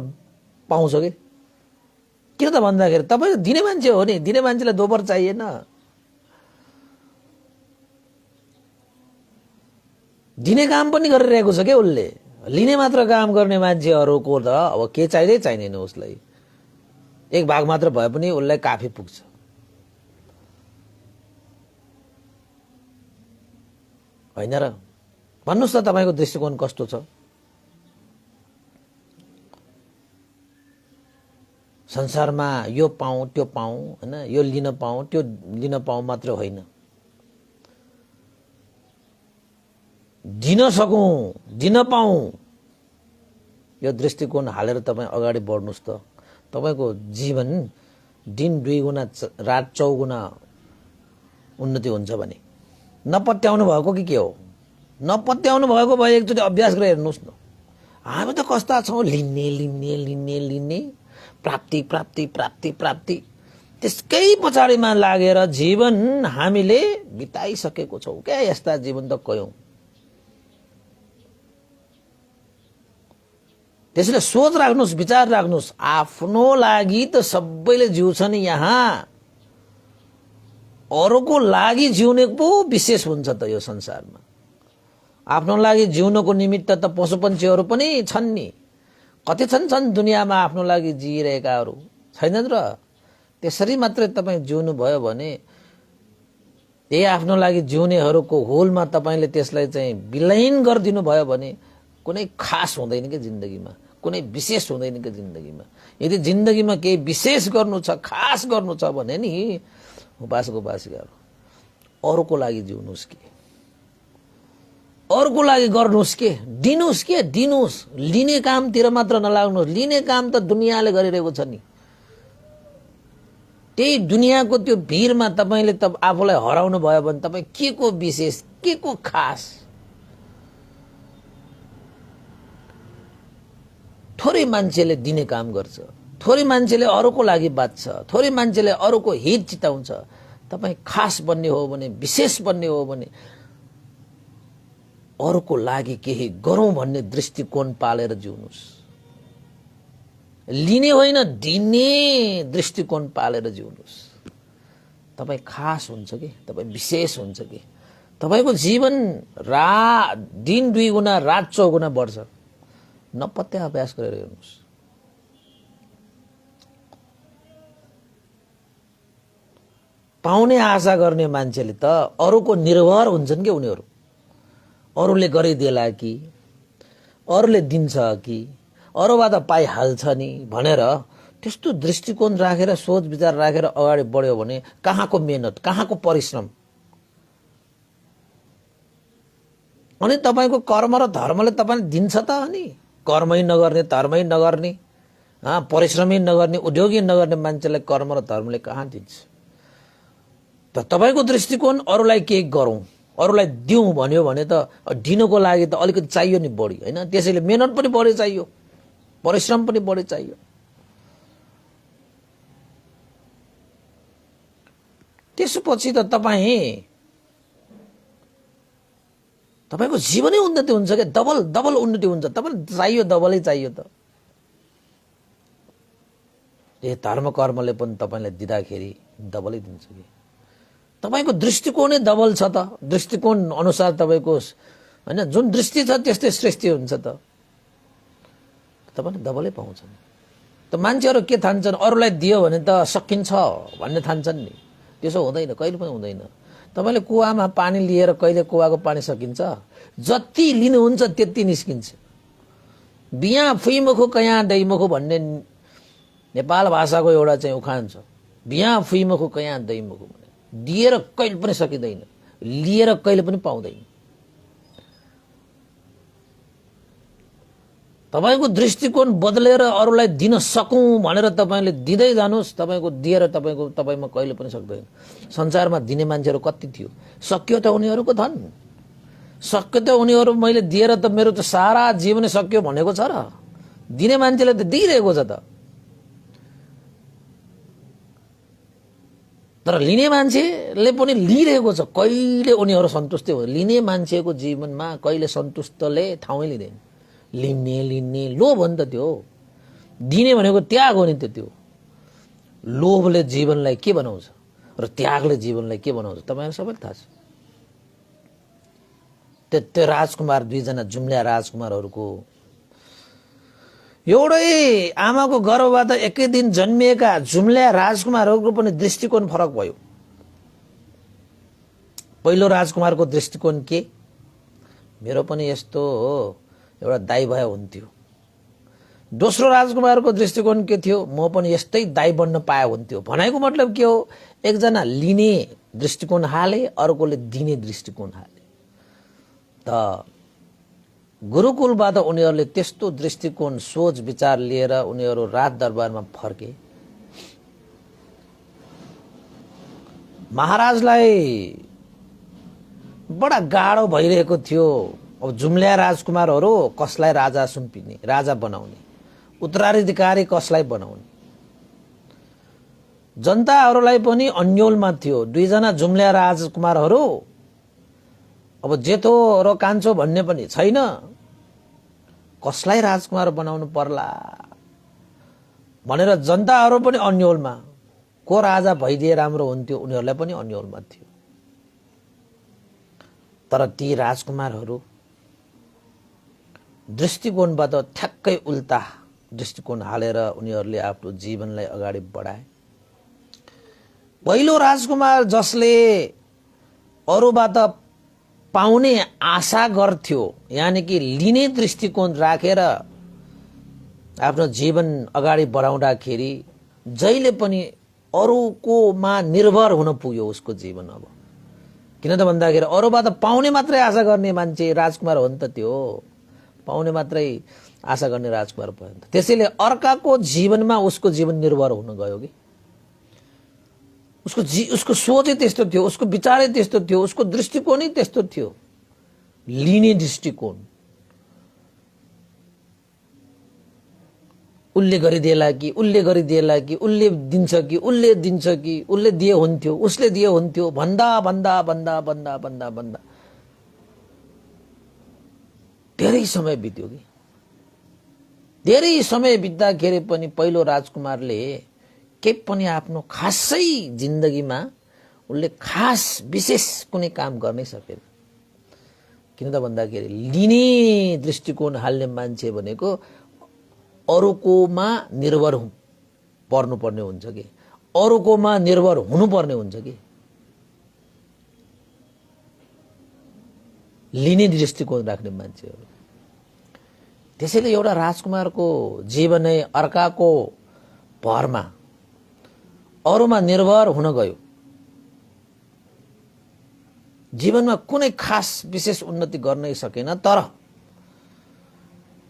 पाउँछ कि। किन त भन्दाखेरि तपाईँ दिने मान्छे हो नि, दिने मान्छेलाई दोब्बर चाहिएन। दिने काम पनि गरिरहेको छ क्या उसले। लिने मात्र काम गर्ने मान्छेहरूको त अब के चाहिँदैन उसलाई। एक भाग मात्र भए पनि उसलाई काफी पुग्छ। होइन र? भन्नुहोस् त तपाईको दृष्टिकोण कस्तो छ? संसारमा यो पाऊँ त्यो पाऊँ, हैन, यो लिन पाऊँ त्यो लिन पाऊँ मात्र होइन। दिन सकौँ, दिन पाऊँ, यो दृष्टिकोण हालेर तपाईँ अगाडि बढ्नुहोस् त तपाईँको जीवन दिन 2 गुणा रात 4 गुणा उन्नति हुन्छ भने। नपत्याउनु भएको कि के हो? नपत्याउनु भएको भए एकचोटि अभ्यास गरेर हेर्नुहोस् न। हामी त कस्ता छौँ, लिन्ने लिन्ने लिन्ने लिन्ने, प्राप्ति प्राप्ति प्राप्ति प्राप्ति, त्यसकै पछाडिमा लागेर जीवन हामीले बिताइसकेको छौँ। क्या यस्ता जीवन त कयौँ। त्यसैले सोच राख्नुहोस्, विचार राख्नुहोस्, आफ्नो लागि त सबैले जिउँछन् यहाँ, अरूको लागि जिउने पो विशेष हुन्छ त यो संसारमा। आफ्नो लागि जिउनको निमित्त त पशुपन्छीहरू पनि छन् नि, कति छन् दुनियाँमा आफ्नो लागि जिइरहेकाहरू, छैनन् र? त्यसरी मात्रै तपाईँ जिउनु भयो भने, त्यही आफ्नो लागि जिउनेहरूको होलमा तपाईँले त्यसलाई चाहिँ विलीन गरिदिनु भयो भने कुनै खास हुँदैन के जिन्दगीमा, कुनै विशेष हुँदैन के जिन्दगीमा। यदि जिन्दगीमा केही विशेष गर्नु छ, खास गर्नु छ भने नि उपासकहरू अरूको लागि जिउनुहोस् के, अरूको लागि गर्नुहोस् के, दिनुहोस् के, दिनुहोस्। लिने कामतिर मात्र नलाग्नुहोस्। लिने काम त दुनियाँले गरिरहेको छ नि। त्यही दुनियाँको त्यो भिरमा तपाईँले त आफूलाई हराउनु भयो भने तपाईँ के को विशेष, के को खास? थोरै मान्छेले दिने काम गर्छ, थोरै मान्छेले अरूको लागि बाँच्छ, थोरै मान्छेले अरूको हित चिताउँछ। तपाईँ खास बन्ने हो भने, विशेष बन्ने हो भने अरूको लागि केही गरौँ भन्ने दृष्टिकोण पालेर जिउनुहोस्। लिने होइन, दिने दृष्टिकोण पालेर जिउनुहोस्। तपाईँ खास हुन्छ कि, तपाईँ विशेष हुन्छ कि। तपाईँको जीवन दिन 2 गुणा रात 4 गुणा बढ्छ। नपत्या अभ्यास गरेर हेर्नुहोस्। पाउने आशा गर्ने मान्छेले त अरूको निर्भर हुन्छन् कि उनीहरू। अरूले गरिदेला कि, अरूले दिन्छ कि, अरूबाट पाइहाल्छ नि भनेर त्यस्तो दृष्टिकोण राखेर, सोच विचार राखेर अगाडि बढ्यो भने कहाँको मेहनत, कहाँको परिश्रम। अनि तपाईँको कर्म र धर्मले तपाईँले दिन्छ त? अनि कर्मै नगर्ने, धर्मै नगर्ने, परिश्रमै नगर्ने, उद्योगै नगर्ने मान्छेलाई कर्म र धर्मले कहाँ दिन्छ? त तपाईँको दृष्टिकोण अरूलाई केही गरौँ, अरूलाई दिउँ भन्यो भने त दिनको लागि त अलिकति चाहियो नि बढी, होइन? त्यसैले मेहनत पनि बढी चाहियो, परिश्रम पनि बढी चाहियो। त्यसपछि त तपाईँको जीवनै उन्नति हुन्छ क्या, डबल डबल उन्नति हुन्छ। तपाईँलाई चाहियो, डबलै चाहियो त। ए धर्म कर्मले पनि तपाईँलाई दिँदाखेरि डबलै दिन्छ कि। तपाईँको दृष्टिकोणै डबल छ त। दृष्टिकोण अनुसार तपाईँको होइन जुन दृष्टि छ त्यस्तै सृष्टि हुन्छ त। तपाईँले डबलै पाउँछ। त मान्छेहरू के ठान्छन्, अरूलाई दियो भने त सकिन्छ भन्ने ठान्छन् नि। त्यसो हुँदैन, कहिले पनि हुँदैन। तपाईँले कुवामा पानी लिएर कहिले कुवाको पानी सकिन्छ? जति लिनुहुन्छ त्यति निस्किन्छ। बिहा फुइमुखो कहाँ दैमुखो भन्ने नेपाल भाषाको एउटा चाहिँ उखान छ। बिहा फुइमुखो कहाँ दैमुखो भन्ने। दिएर कहिले पनि सकिँदैन, लिएर कहिले पनि पाउँदैन। तपाईको दृष्टिकोण बदलेर अरूलाई दिन सकौं भनेर तपाईले दिँदै जानुस्, तपाईको दिएर तपाईमा कहिले पनि सक्दैन। संसारमा दिने मान्छेहरु कति थियो, सक्यो त उनीहरुको धन, सक्यो त उनीहरु मैले दिएर त मेरो त सारा जीवन सक्यो भनेको छ र। दिने मान्छेले त दिइरहेको छ त। तर लिने मान्छेले पनि लिइरहेको छ, कहिले उनीहरु सन्तुष्टि हुँदैन। लिने मान्छेको जीवनमा कहिले सन्तुष्टले ठाउँै लिँदैन। लिने लिने लोभ हो नि त त्यो। दिने भनेको त्याग हो नि त त्यो। लोभले जीवनलाई के बनाउँछ र त्यागले जीवनलाई के बनाउँछ तपाईहरु सबैलाई थाहा छ। त्यो राजकुमार, दुईजना जुम्ल्या राजकुमारहरुको एउटै आमाको गर्भबाट एकै दिन जन्मिएका जुम्ल्या राजकुमारहरुको पनि दृष्टिकोण फरक भयो। पहिलो राजकुमारको दृष्टिकोण के, मेरो पनि यस्तो हो एउटा दाइ भए हुन्थ्यो। दोस्रो राजकुमारको दृष्टिकोण के थियो, म पनि यस्तै दाइ बन्न पाए हुन्थ्यो। भनाइको मतलब के हो, एकजना लिने दृष्टिकोण हाले, अर्कोले दिने दृष्टिकोण हाले। त गुरुकुलबाट उनीहरूले त्यस्तो दृष्टिकोण सोच विचार लिएर उनीहरू राज दरबारमा फर्के। महाराजलाई बडा गाह्रो भइरहेको थियो। अब जुम्ल्या राजकुमारहरू कसलाई राजा सुम्पिने, राजा बनाउने, उत्तराधिकारी कसलाई बनाउने। जनताहरूलाई पनि अन्योलमा थियो। दुईजना जुम्ल्या राजकुमारहरू, अब जेठो र कान्छो भन्ने पनि छैन, कसलाई राजकुमार बनाउनु पर्ला भनेर जनताहरू पनि अन्योलमा। को राजा भइदिए राम्रो हुन्थ्यो, उनीहरूलाई पनि अन्योलमा थियो। तर ती राजकुमारहरू दृष्टिकोणबाट ठ्याक्कै उल्टा दृष्टिकोण हालेर उनीहरूले आफ्नो जीवनलाई अगाडि बढाए। पहिलो राजकुमार जसले अरूबाट पाउने आशा गर्थ्यो, यानि कि लिने दृष्टिकोण राखेर आफ्नो जीवन अगाडि बढाउँदाखेरि जहिले पनि अरूकोमा निर्भर हुन पुग्यो उसको जीवन। अब किन त भन्दाखेरि अरूबाट पाउने मात्रै आशा गर्ने मान्छे राजकुमार हो नि त, त्यो पाउने मात्रै आशा गर्ने राजकुमार भयो नि त। त्यसैले अर्काको जीवनमा उसको जीवन निर्भर हुन गयो कि। उसको सोचै त्यस्तो थियो, उसको विचारै त्यस्तो थियो, उसको दृष्टिकोणै त्यस्तो थियो, लिने दृष्टिकोण। उसले गरिदिएला कि, उसले गरिदिएला कि, उसले दिन्छ कि, उसले दिन्छ कि, उसले दिए हुन्थ्यो, उसले दिए हुन्थ्यो भन्दा भन्दा भन्दा भन्दा भन्दा भन्दा धेरै समय बित्यो कि। धेरै समय बित्दाखेरि पनि पहिलो राजकुमारले केही पनि आफ्नो खासै जिन्दगीमा उसले खास विशेष कुनै काम गर्नै सकेन। किन त भन्दाखेरि लिने दृष्टिकोण हाल्ने मान्छे भनेको अरूकोमा निर्भर पर्नुपर्ने हुन्छ कि अरूकोमा निर्भर हुनुपर्ने हुन्छ कि। लिने दृष्टिकोण राख्ने मान्छेहरू। त्यसैले एउटा राजकुमारको जीवनै अर्काको भरमा अरूमा निर्भर हुन गयो। जीवनमा कुनै खास विशेष उन्नति गर्नै सकेन। तर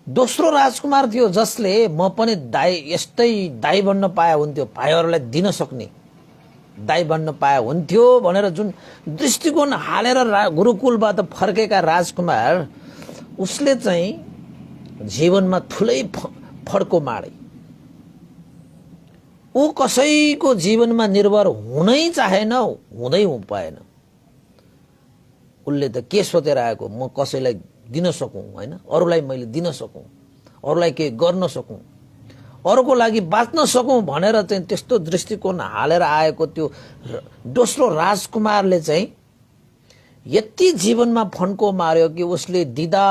दोस्रो राजकुमार थियो जसले म पनि यस्तै दाइ बन्न पाए हुन्थ्यो, भाइहरूलाई दिन सक्ने दाइ बन्न पाए हुन्थ्यो भनेर जुन दृष्टिकोण हालेर गुरुकुलबाट फर्केका राजकुमार, उसले चाहिँ जीवनमा ठुलै फड्को मारे। ऊ कसैको जीवनमा निर्भर हुनै चाहेन, हुँदै पाएन। उसले त के सोचेर आएको, म कसैलाई दिन सकूँ, होइन, अरूलाई मैले दिन सकूँ, अरूलाई के गर्न सकूँ, अरूको लागि बाँच्न सकूँ भनेर चाहिँ त्यस्तो दृष्टिकोण हालेर आएको त्यो दोस्रो राजकुमारले चाहिँ यति जीवनमा फन्को मार्यो कि उसले दिदा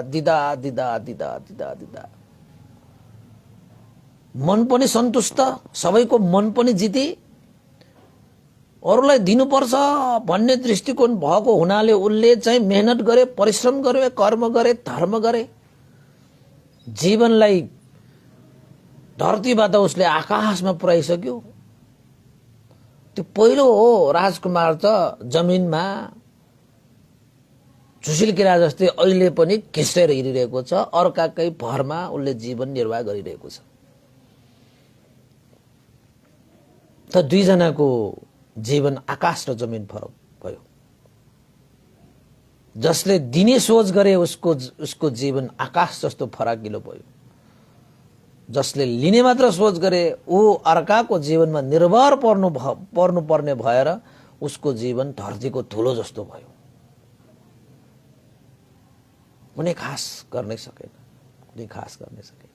दिदा दिदा दिदा दिदा दिदा मन पनि सन्तुष्ट, सबैको मन पनि जिते, अरूलाई दिनुपर्छ भन्ने दृष्टिकोण भएको हुनाले उसले चाहिँ मेहनत गरे, परिश्रम गरे, कर्म गरे, धर्म गरे। जीवनलाई धरतीबाट उसले आकाशमा पुर्याइसक्यो। त्यो पहिलो हो राजकुमार त जमिनमा झुसिल्किरा जस्तै अहिले पनि घिस्रेर हिँडिरहेको छ, अर्काकै भरमा उसले जीवन निर्वाह गरिरहेको छ। त दुईजनाको जीवन आकाश र जमिन फरक भयो। जसले दिने सोच गरे उसको जीवन आकाश जस्तो फराकिलो भयो। जसले लिने मात्र सोच गरे ऊ अर्काको जीवनमा निर्भर पर्नुपर्ने भएर उसको जीवन धरतीको धुलो जस्तो भयो। कुनै खास गर्नै सकेन, कुनै खास गर्नै सकेन।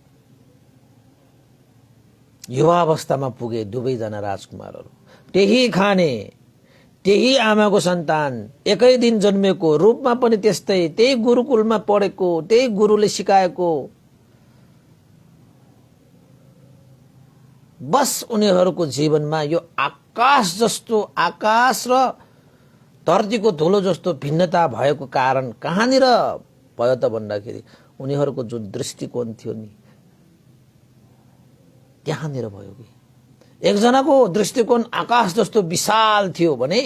युवा अवस्थामा पुगे दुवैजना राजकुमारहरू। त्यही खाने, त्यही आमाको सन्तान, एकै दिन जन्मेको, रूपमा पनि त्यस्तै, त्यही गुरुकुलमा पढेको, त्यही गुरुले सिकाएको। बस उनीहरूको जीवनमा यो आकाश जस्तो, आकाश र धरतीको धुलो जस्तो भिन्नता भएको कारण कहाँनिर भयो त भन्दाखेरि उनीहरूको जुन दृष्टिकोण थियो नि त्यहाँनिर भयो कि। एकजनाको दृष्टिकोण आकाश जस्तो विशाल थियो भने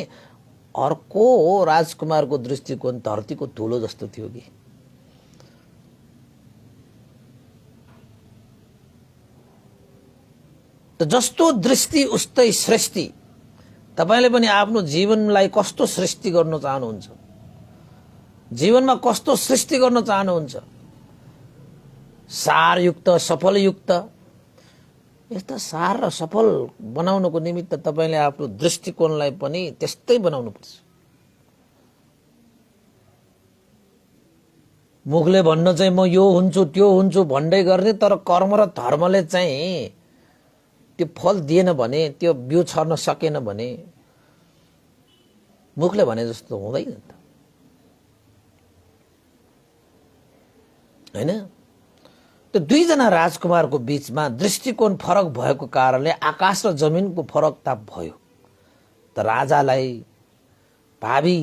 अर्को राजकुमारको दृष्टिकोण धरतीको धुलो जस्तो थियो कि। त जस्तो दृष्टि उस्तै सृष्टि। तपाईले पनि आफ्नो जीवनलाई कस्तो सृष्टि गर्न चाहनुहुन्छ, जीवनमा कस्तो सृष्टि गर्न चाहनुहुन्छ, सारयुक्त सफलयुक्त, यस्ता सार र सफल बनाउनको निमित्त तपाईले आफ्नो दृष्टिकोणलाई पनि त्यस्तै बनाउनुपर्छ। मुखले भन्न चाहिँ म यो हुन्छु त्यो हुन्छु भन्दै गर्ने, तर कर्म र धर्मले चाहिँ त्यो फल दिएन भने, त्यो बिउ छर्न सकेन भने मुखले भने जस्तो हुँदैन त, हैन? त्यो दुईजना राजकुमारको बीचमा दृष्टिकोण फरक भएको कारणले आकाश र जमिनको फरकता भयो। त राजालाई भावी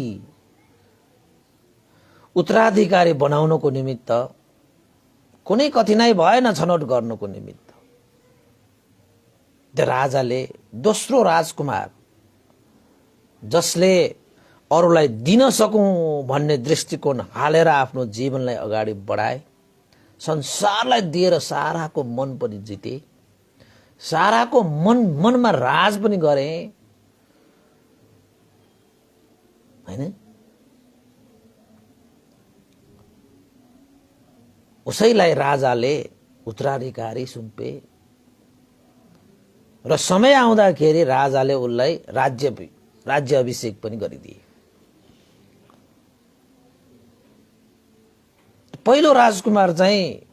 उत्तराधिकारी बनाउनको निमित्त कुनै कठिनाई भएन छनौट गर्नको निमित्त। त्यो राजाले दोस्रो राजकुमार जसले अरूलाई दिन सकौं भन्ने दृष्टिकोण हालेर आफ्नो जीवनलाई अगाडि बढाए, संसारलाई दिएर साराको मन पनि जिते, साराको मनमा राज पनि गरे, हैन? उसैलाई राजाले उत्तराधिकारी सुम्पे र समय आउँदाखेरि राजाले उनलाई राज्य अभिषेक पनि गरिदिए। पहिलो राजकुमार चाहिँ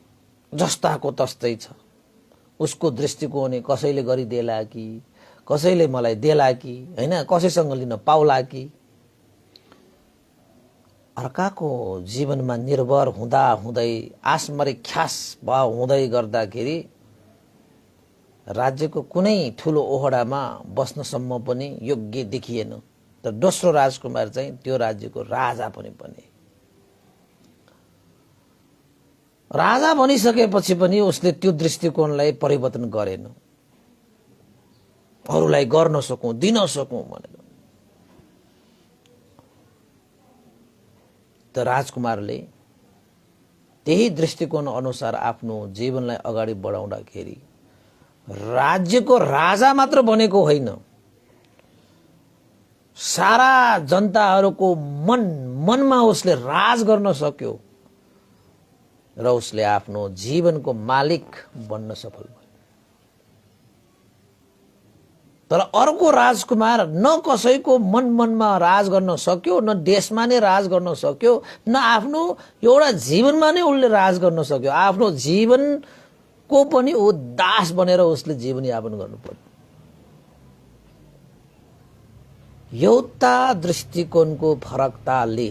जस्ताको तस्तै छ। उसको दृष्टिकोण कसैले गरिदेला कि, कसैले मलाई देला कि, हैन, कसैसँग लिन पाउला कि। अर्काको जीवनमा निर्भर हुँदा हुँदै आसमरी ख्यास भाव हुँदै गर्दाखेरि राज्यको कुनै ठूलो ओहडामा बस्नसम्म पनि योग्य देखिएन। तर दोस्रो राजकुमार चाहिँ त्यो राज्यको राजा पनि बने। राजा बनिसकेपछि पनि उसले त्यो दृष्टिकोणलाई परिवर्तन गरेन, अरूलाई गर्न सकौं दिन सकौं भनेर। त राजकुमारले त्यही दृष्टिकोण अनुसार आफ्नो जीवनलाई अगाडि बढाउँदाखेरि राज्यको राजा मात्र बनेको होइन, सारा जनताहरूको मनमा उसले राज गर्न सक्यो र उसले आफ्नो जीवनको मालिक बन्न सफल भयो। तर अर्को राजकुमार न कसैको मनमा राज गर्न सक्यो, न देशमा नै राज गर्न सक्यो, न आफ्नो एउटा जीवनमा नै उसले राज गर्न सक्यो। आफ्नो जीवनको पनि ऊ दास बनेर उसले जीवनयापन गर्नु पर्यो। एउटा दृष्टिकोणको फरकताले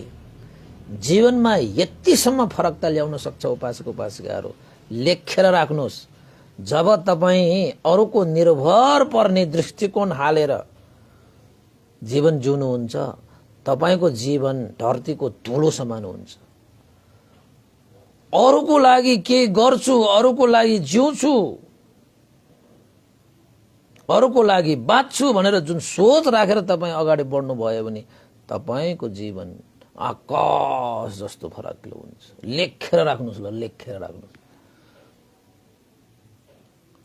जीवनमा यतिसम्म फरकता ल्याउन सक्छ। उपासक उपासिकाहरू लेखेर राख्नुहोस्, जब तपाईं अरूको निर्भर पर्ने दृष्टिकोण हालेर जीवन जिउनुहुन्छ, तपाईंको जीवन धरतीको धुलो समान हुन्छ। अरूको लागि के गर्छु, अरूको लागि जिउँछु, अरूको लागि बाँच्छु भनेर जुन सोच राखेर तपाईं अगाडि बढ्नु भयो भने तपाईंको जीवन आकाश जस्तो फराकिलो हुन्छ। लेखेर राख्नुहोस् ल, लेखेर राख्नुहोस्।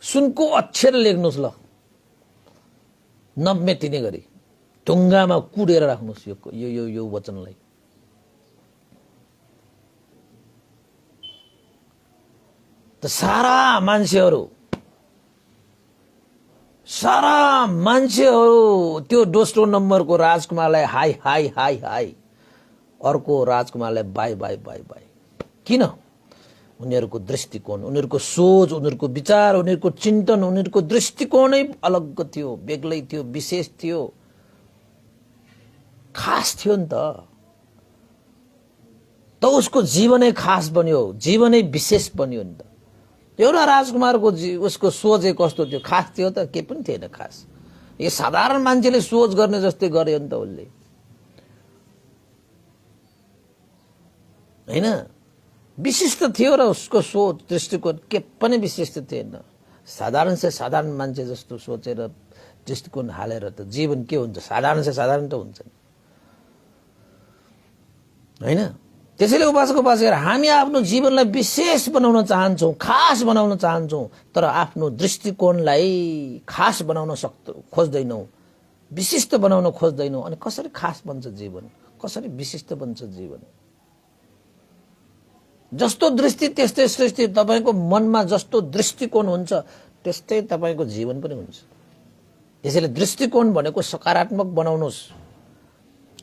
सुनको अक्षर लेख्नुहोस् ल, नमेटिने गरी ढुङ्गामा कुडेर राख्नुहोस् यो वचनलाई। त सारा मान्छेहरू त्यो दोस्रो नम्बरको राजकुमारलाई हाई हाई हाई हाई, अर्को राजकुमारलाई बाई बाई बाई बाई। किन? उनीहरूको दृष्टिकोण, उनीहरूको सोच, उनीहरूको विचार, उनीहरूको चिन्तन, उनीहरूको दृष्टिकोणै अलग थियो, बेग्लै थियो, विशेष थियो, खास थियो नि त उसको जीवनै खास बन्यो, जीवनै विशेष बन्यो नि त। एउटा राजकुमारको उसको सोच कस्तो थियो? खास थियो त? के पनि थिएन खास। यो साधारण मान्छेले सोच गर्ने जस्तै गर्यो नि त उसले, हैन? विशिष्ट थियो र उसको सोच दृष्टिकोण के पनि विशिष्ट थिएन। साधारण से साधारण मान्छे जस्तो सोचेर दृष्टिकोण हालेर त जीवन के हुन्छ? साधारण से साधारण त हुन्छ, हैन? त्यसैले उपासक उपासिका हामी आफ्नो जीवनलाई विशेष बनाउन चाहन्छौँ, खास बनाउन चाहन्छौँ, तर आफ्नो दृष्टिकोणलाई खास बनाउन खोज्दैनौँ, विशिष्ट बनाउन खोज्दैनौँ। अनि कसरी खास बन्छ जीवन, कसरी विशिष्ट बन्छ जीवन? जस्तो दृष्टि त्यस्तै सृष्टि। तपाईको मनमा जस्तो दृष्टिकोण हुन्छ त्यस्तै तपाईको जीवन पनि हुन्छ। यसैले दृष्टिकोण भनेको सकारात्मक बनाउनुहोस्,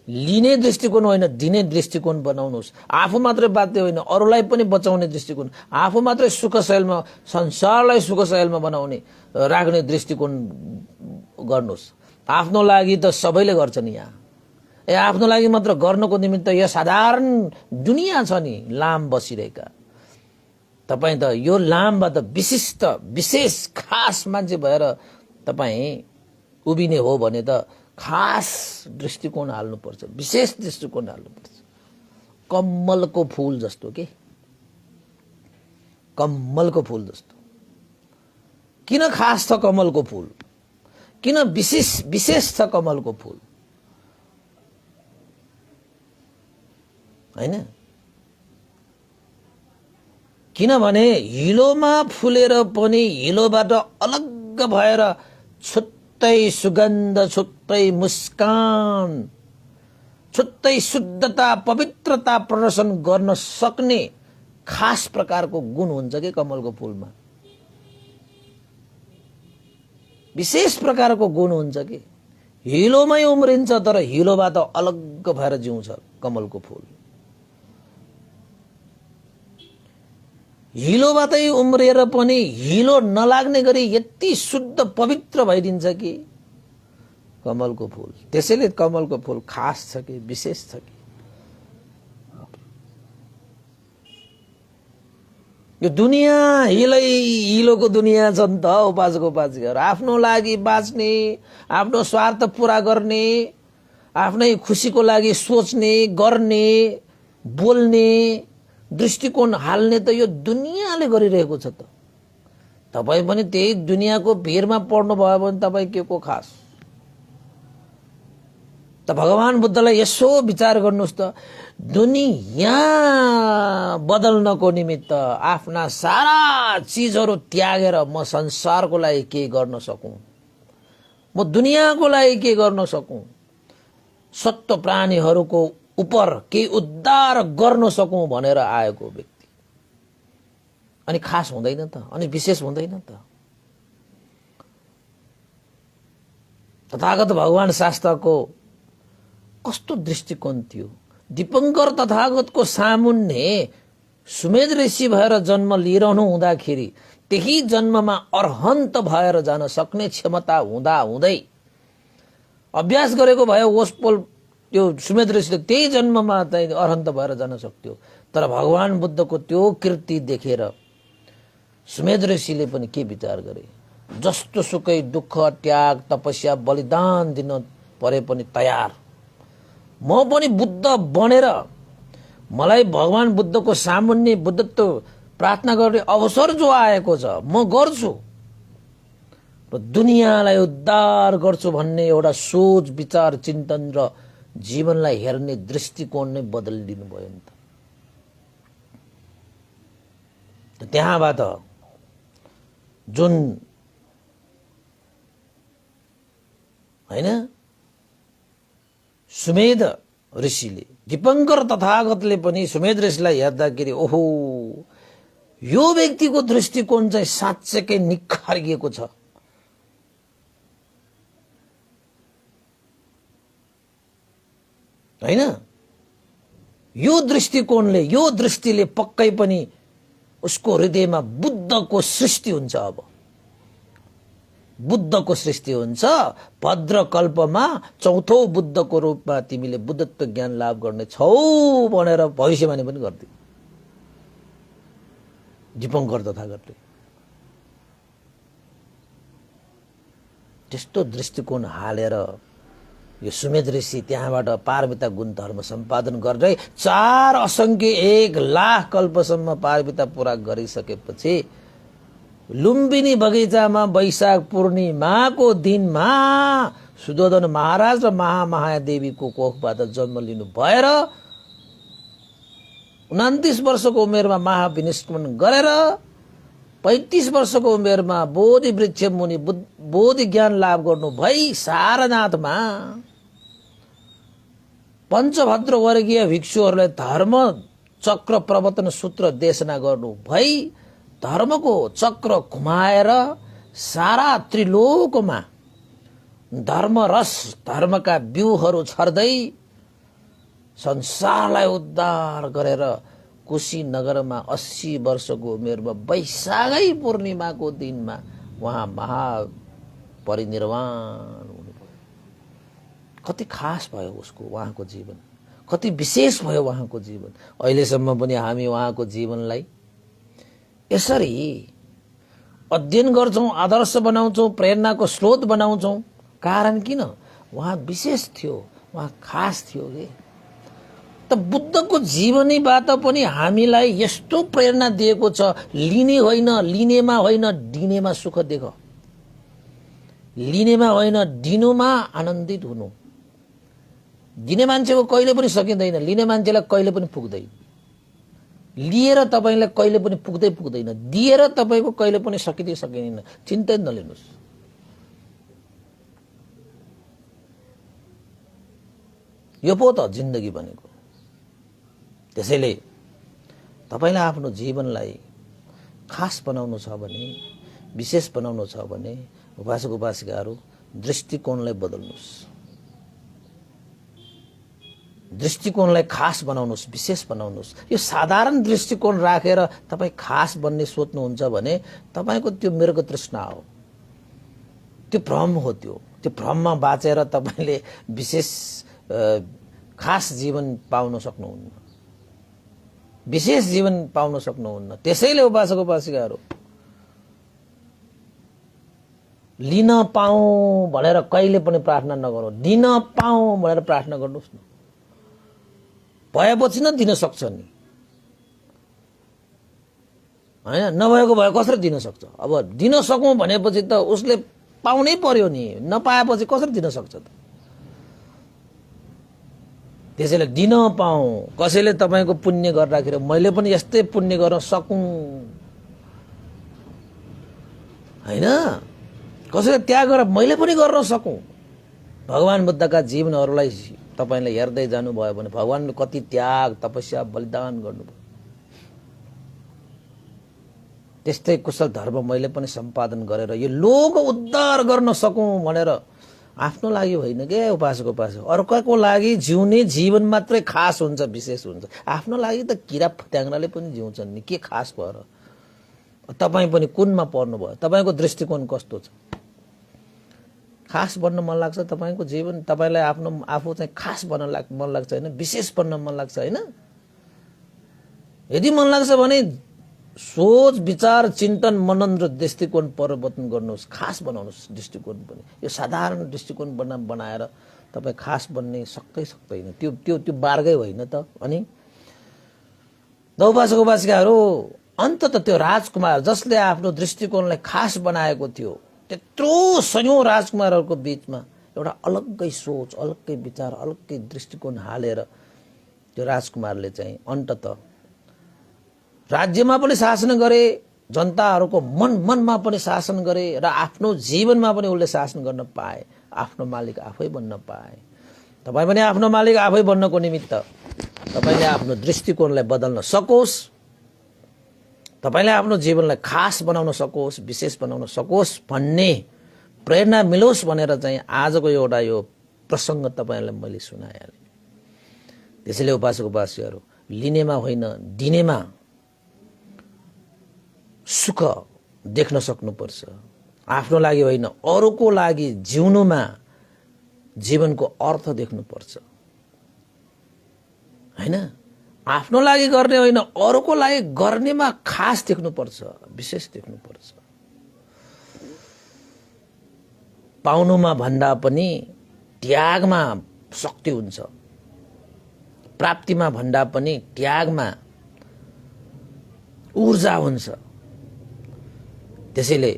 लिने दृष्टिकोण होइन, दिने दृष्टिकोण बनाउनुहोस्। आफू मात्रै बाध्य होइन, अरूलाई पनि बचाउने दृष्टिकोण, आफू मात्रै सुखशैलमा, संसारलाई सुखशैलमा बनाउने राख्ने दृष्टिकोण गर्नुहोस्। आफ्नो लागि त सबैले गर्छन् यहाँ, आफ्नो लागि मात्र गर्नको निमित्त यो साधारण दुनिया छ नि लाम बसिरहेका। तपाईँ त यो लामबाट विशिष्ट विशेष खास मान्छे भएर तपाईँ उभिने हो भने त खास दृष्टिकोण हाल्नुपर्छ, विशेष दृष्टिकोण हाल्नुपर्छ। कमलको फूल जस्तो के, कमलको फूल जस्तो। किन खास छ कमलको फूल? किन विशेष छ कमलको फूल? हैन? किनभने हिलोमा फुलेर पनि हिलोबाट अलग भएर छुट्टै सुगन्ध, छुट्टै मुस्कान, छुट्टै शुद्धता, पवित्रता प्रदर्शन गर्न सक्ने खास प्रकारको गुण हुन्छ कि कमलको फूलमा। विशेष प्रकारको गुण हुन्छ कि हिलोमै उम्रिन्छ तर हिलोबाट अलग भएर जिउँछ कमलको फूल। हिलोबाटै उम्रिएर पनि हिलो नलाग्ने गरी यति शुद्ध पवित्र भइदिन्छ कि कमलको फूल। त्यसैले कमलको फूल खास छ कि विशेष छ कि? यो दुनियाँ हिलोको दुनियाँ छ नि त उपासक उपासिकाहरू। आफ्नो लागि बाँच्ने, आफ्नो स्वार्थ पूरा गर्ने, आफ्नै खुसीको लागि सोच्ने, गर्ने, बोल्ने दृष्टिकोण हाल्ने त यो दुनियाँले गरिरहेको छ त। तपाईँ पनि त्यही दुनियाँको भिरमा पर्नु भयो भने तपाईँ के को खास? त भगवान बुद्धलाई यसो विचार गर्नुहोस् त, दुनियाँ बदल्नको निमित्त आफ्ना सारा चीजहरू त्यागेर म संसारको लागि के गर्न सकूं, म दुनियाँको लागि के गर्न सकूं, सत्व प्राणीहरूको उपर के उद्धार गर्न सकूं भनेर आएको व्यक्ति। अनि खास हुँदैन त? अनि विशेष हुँदैन त? तथागत भगवान शास्त्रको कस्तो दृष्टिकोण थियो? दीपंकर तथागतको सामुन्ने सुमेध ऋषि भएर जन्म लिइरहनु हुँदाखेरि त्यही जन्ममा अर्हन्त भएर जान सक्ने क्षमता हुँदा हुँदै अभ्यास गरेको भए ओसपोल त्यो सुमेध ऋषिले त्यही जन्ममा अर्हन्त भएर जान सक्थ्यो। तर भगवान बुद्धको त्यो कृति देखेर सुमेध ऋषिले पनि के विचार गरे? जस्तो सुकै दुःख, त्याग, तपस्या, बलिदान दिन परे पनि तयार, म पनि बुद्ध बनेर मलाई भगवान बुद्धको सामुन्ने बुद्धत्व प्रार्थना गर्ने अवसर जो आएको छ म गर्छु र दुनियाँलाई उद्धार गर्छु भन्ने एउटा सोच, विचार, चिन्तन र जीवनलाई हेर्ने दृष्टिकोण नै बदलिदिनु भयो नि त। त्यहाँबाट जुन हैन सुमेध ऋषिले, दीपंकर तथागतले पनि सुमेध ऋषिलाई हेर्दाखेरि ओहो यो व्यक्तिको दृष्टिकोण चाहिँ साँच्चैकै निखारिएको छ। हैन? यो दृष्टिकोणले, यो दृष्टिले पक्कै पनि उसको हृदयमा बुद्धको सृष्टि हुन्छ। अब बुद्धको सृष्टि हुन्छ। भद्रकल्पमा चौथो बुद्धको रूपमा तिमीले बुद्धत्व ज्ञान लाभ गर्ने छौ भनेर भविष्यवाणी पनि गर्दै दीपंकर तथागतले। त्यस्तो दृष्टिकोण हालेर यो सुमेध ऋषि त्यहाँबाट पारमिता गुण धर्म सम्पादन गर्दै 4 असंख्य 1 लाख कल्पसम्म पारमिता पूरा गरिसकेपछि लुम्बिनी बगैँचामा वैशाख पूर्णिमाको दिनमा सुधोधन महाराज र महामाया देवीको कोखबाट जन्म लिनु भएर 29 वर्षको उमेरमा महाविनिष्क्रमण गरेर 35 वर्षको उमेरमा बोधि वृक्ष मुनि बोधि ज्ञान लाभ गर्नु भई सारनाथमा पञ्चभद्र वर्गीय भिक्षुहरूलाई धर्म चक्र प्रवर्तन सूत्र देशना गर्नु भई धर्मको चक्र घुमाएर सारा त्रिलोकमा धर्म रस धर्मका बिउहरू छर्दै संसारलाई उद्धार गरेर कुशीनगरमा 80 वर्षको उमेरमा वैशाखै पूर्णिमाको दिनमा उहाँ महापरिनिर्वाण हुनुभयो। कति खास भयो उसको उहाँको जीवन, कति विशेष भयो उहाँको जीवन। अहिलेसम्म पनि हामी उहाँको जीवनलाई यसरी अध्ययन गर्छौं, आदर्श बनाउँछौं, प्रेरणाको स्रोत बनाउँछौं। कारण किन? उहाँ विशेष थियो, उहाँ खास थियो के। त बुद्धको जीवनीबाट पनि हामीलाई यस्तो प्रेरणा दिएको छ, लिने होइन, लिनेमा होइन, दिनेमा सुख देख, लिनेमा होइन दिनुमा आनन्दित हुनु। दिने मान्छेको कहिले पनि सकिँदैन, लिने मान्छेलाई कहिले पनि पुग्दैन। लिएर तपाईलाई कहिले पनि पुग्दैन, दिएर तपाईको कहिले पनि सकिँदै सकिँदैन। चिन्तै नलिनुस्। यो पो त जिन्दगी भनेको। त्यसैले तपाईलाई आफ्नो जीवनलाई खास बनाउनु छ भने, विशेष बनाउनु छ भने उपासक उपासिकाहरू दृष्टिकोणलाई बदल्नुस्, दृष्टिकोणलाई खास बनाउनुस्, विशेष बनाउनुस्। यो साधारण दृष्टिकोण राखेर तपाई खास बन्ने सोच्नुहुन्छ भने तपाईको त्यो मृग तृष्णा हो, त्यो भ्रम हो। त्यो भ्रममा बाँचेर तपाईले विशेष खास जीवन पाउन सक्नुहुन्न, विशेष जीवन पाउन सक्नुहुन्न। त्यसैले उपासक उपासिकाहरू लिन पाऊँ भनेर कहिले पनि प्रार्थना नगर्नु, दिन पाऊँ भनेर प्रार्थना गर्नुस् न। भएपछि न दिन सक्छ नि, हैन? नभएको भए कसरी दिन सक्छ? अब दिन सकौं भनेपछि त उसले पाउनै पर्यो नि, नपाएपछि कसरी दिन सक्छ त? त्यसैले दिन पाऊँ। कसैले तपाईको पुण्य गर्दाखेरि मैले पनि यस्तै पुण्य गर्न सकूं, हैन? कसैले त्याग गरेर मैले पनि गर्न सकूं। भगवान बुद्धका जीवनहरूलाई तपाईले हेर्दै जानुभयो भने भगवानले कति त्याग, तपस्या, बलिदान गर्नुभयो। त्यस्तै कुशल धर्म मैले पनि सम्पादन गरेर यो लोक उद्धार गर्न सकूं भनेर आफ्नो लागि होइन के उपासक उपासक, अर्काको लागि जिउने जीवन मात्रै खास हुन्छ, विशेष हुन्छ। आफ्नो लागि त किरा फट्याङ्ग्राले पनि जिउँछन् नि, के खास भएर? तपाई पनि कुनमा पर्नु भयो? तपाईको दृष्टिकोण कस्तो छ? खास बन्न मन लाग्छ तपाईको जीवन? तपाईलाई आफू चाहिँ खास बन्न मन लाग्छ हैन? विशेष बन्न मन लाग्छ हैन? यदि मन लाग्छ भने सोच, विचार, चिन्तन, मनन र दृष्टिकोण परिवर्तन गर्नुहोस्, खास बनाउनुहोस् दृष्टिकोण पनि। यो साधारण दृष्टिकोण बनाएर तपाई खास बन्ने सक्दैन। त्यो मार्गै होइन त। अनि उपासक उपासिकाहरू अन्तत त्यो राजकुमार जसले आफ्नो दृष्टिकोणलाई खास बनाएको थियो, त्यत्रो सयौं राजकुमारहरूको बीचमा एउटा अलग्गै सोच, अलग्गै विचार, अलग्गै दृष्टिकोण हालेर त्यो राजकुमारले चाहिँ अन्तत राज्यमा पनि शासन गरे, जनताहरूको मनमा पनि शासन गरे र आफ्नो जीवनमा पनि उसले शासन गर्न पाए, आफ्नो मालिक आफै बन्न पाए। तपाई पनि आफ्नो मालिक आफै बन्नको निमित्त तपाईले आफ्नो दृष्टिकोणलाई बदल्न सकोस्, तपाईले आफ्नो जीवनलाई खास बनाउन सकोस्, विशेष बनाउन सकोस् भन्ने प्रेरणा मिलोस् भनेर चाहिँ आजको एउटा यो प्रसंग तपाईलाई मैले सुनाएँ। त्यसैले उपासक उपासिकाहरू लिनेमा होइन दिनेमा सुख देख्न सक्नुपर्छ। आफ्नो लागि होइन अरूको लागि जिउनुमा जीवनको अर्थ देख्नुपर्छ, हैन? आफ्नो लागि गर्ने होइन अरूको लागि गर्नेमा खास देख्नुपर्छ, विशेष देख्नुपर्छ। पाउनुमा भन्दा पनि त्यागमा शक्ति हुन्छ, प्राप्तिमा भन्दा पनि त्यागमा ऊर्जा हुन्छ। त्यसैले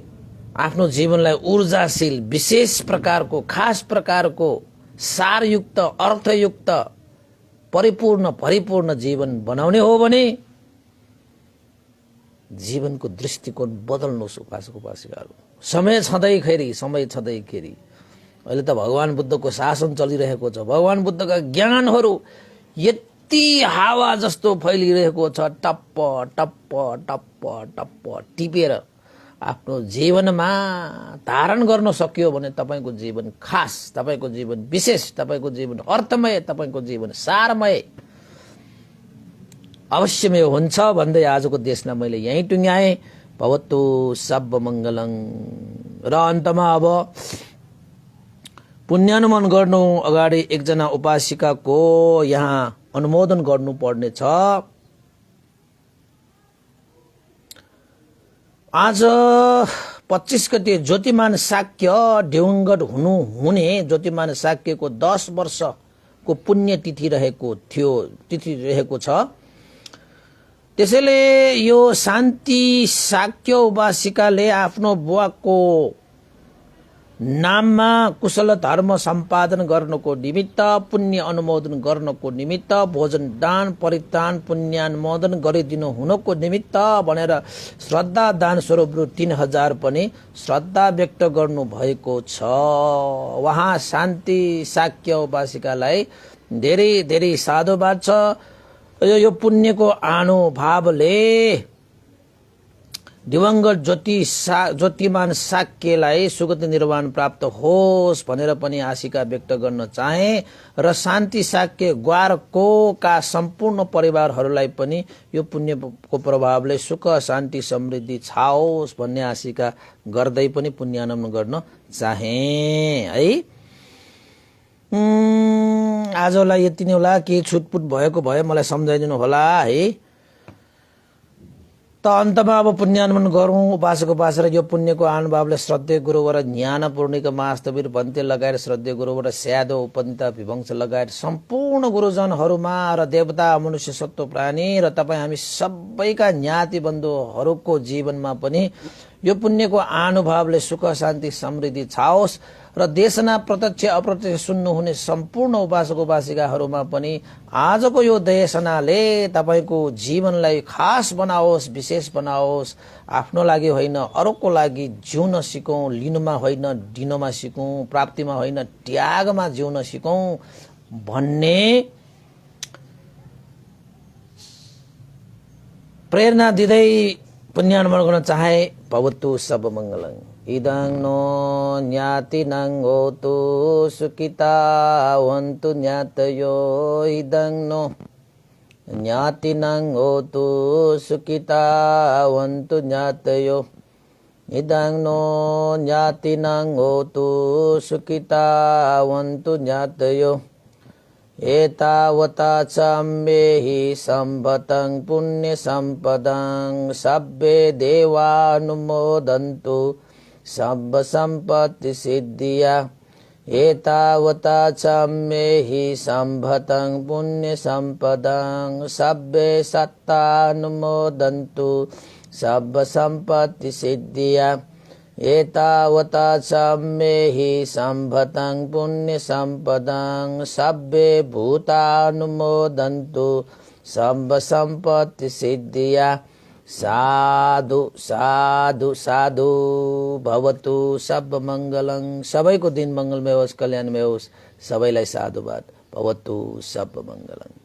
आफ्नो जीवनलाई ऊर्जाशील, विशेष प्रकारको, खास प्रकारको, सारयुक्त, अर्थयुक्त परिपूर्ण परिपूर्ण जीवन बनाउने हो भने जीवनको दृष्टिकोण बदल्नुहोस् उपासक उपासिकाहरू। समय छँदैखेरि अहिले त भगवान बुद्धको शासन चलिरहेको छ। भगवान बुद्धका ज्ञानहरू यति हावा जस्तो फैलिरहेको छ, टप्प टप्प टप्प टप्प टिपेर आफ्नो जीवनमा धारण गर्न सकियो भने तपाईको जीवन खास, तपाईको जीवन विशेष, तपाईको जीवन अर्थमय, तपाईको जीवन सारमय अवश्यमै हुन्छ भन्दै आजको देशलाई मैले यहीँ टुङ्ग्याएँ। भवतु सब मङ्गलङ। र अन्तमा अब पुण्यानुमन गर्नु अगाडि एकजना उपासिकाको यहाँ अनुमोदन गर्नुपर्ने छ। आज 25 गते ज्योतिमान शाक्य दिवंगत हुने ज्योतिमान शाक्यको 10 वर्षको पुण्यतिथि रहेको छ। त्यसैले यो शान्ति शाक्य उपासिकाले आफ्नो बुवाको नाममा कुशल धर्म सम्पादन गर्नको निमित्त, पुण्य अनुमोदन गर्नको निमित्त, भोजन दान परित्राण पुण्यानुमोदन गरिदिनु हुनको निमित्त भनेर श्रद्धा दान स्वरूप रु 3000 पनि श्रद्धा व्यक्त गर्नु भएको छ। वहाँ शान्ति शाक्य उपासिकालाई धेरै धेरै साधुवाद छ। यो पुण्यको अनुभावले दिवंगत ज्योतिमान शाक्यलाई सुगति निर्वाण प्राप्त होस् भनेर पनि आशिका व्यक्त गर्न चाहे र शान्ति शाक्य ग्वारको का सम्पूर्ण परिवारहरूलाई पनि यो पुण्यको प्रभावले सुख शान्ति समृद्धि छाओस् भन्ने आशिका गर्दै पनि पुण्यानुमोदन गर्न चाहे है। आजलाई यति नै होला। के छुटपुट भएको भए मलाई सम्झाइदिनु होला है। त अन्तमा अब पुण्यानुमोदन गरौँ। उपासक उपासक यो पुण्यको अनुभावले श्रद्धेय गुरुवर ज्ञान पूर्णिका मास्तवीर भन्ते लगायत श्रद्धेय गुरुवर स्यादो उपनिता विभंश लगायत सम्पूर्ण गुरुजनहरूमा र देवता मनुष्य सत्व प्राणी र तपाईँ हामी सबैका ज्ञाति बन्धुहरूको जीवनमा पनि यो पुण्यको अनुभावले सुख शान्ति समृद्धि छाओस् र देशना प्रत्यक्ष अप्रत्यक्ष सुन्नुहुने सम्पूर्ण उपासक उपासिकाहरूमा पनि आजको यो देशनाले तपाईको जीवनलाई खास बनाओस्, विशेष बनाओस्। आफ्नो लागि होइन अरूको लागि जिउन सिकौं, लिनुमा होइन दिनमा सिकौं, प्राप्तिमा होइन त्यागमा जिउन सिकौं भन्ने प्रेरणा दिँदै पुण्यानुमोदन गर्न चाहे। भवतु सब मङ्गलम्। इदं नो ज्ञातिनं होतु सुखिता वन्तु ज्ञातयो। इदं नो ज्ञातिनं होतु सुखिता वन्तु ज्ञातयो। इदं नो ज्ञातिनं होतु सुखिता वन्तु ज्ञातयो। एतावता च अम्बेहि सम्भतं पुण्य सम्पदं सब्बे देवानुमोदन्तु सब संपत्ति सिद्धिया। एतावता च अम्बेहि सम्भतं पुण्य सम्पदं सब्बे सत्तानुमोदन्तु सब संपत्ति सिद्धिया। एतावता च अम्बेहि सम्भतं पुण्य सम्पदं सब्बे भूतानुमोदन्तु सब संपत्ति सिद्धिया। साधु साधु साधु। भवतु सब मङ्गलङ। सबैको दिन मङ्गलमय होस्, कल्याणमय होस्। सबैलाई साधुवाद। भवतु सब मङ्गलङ।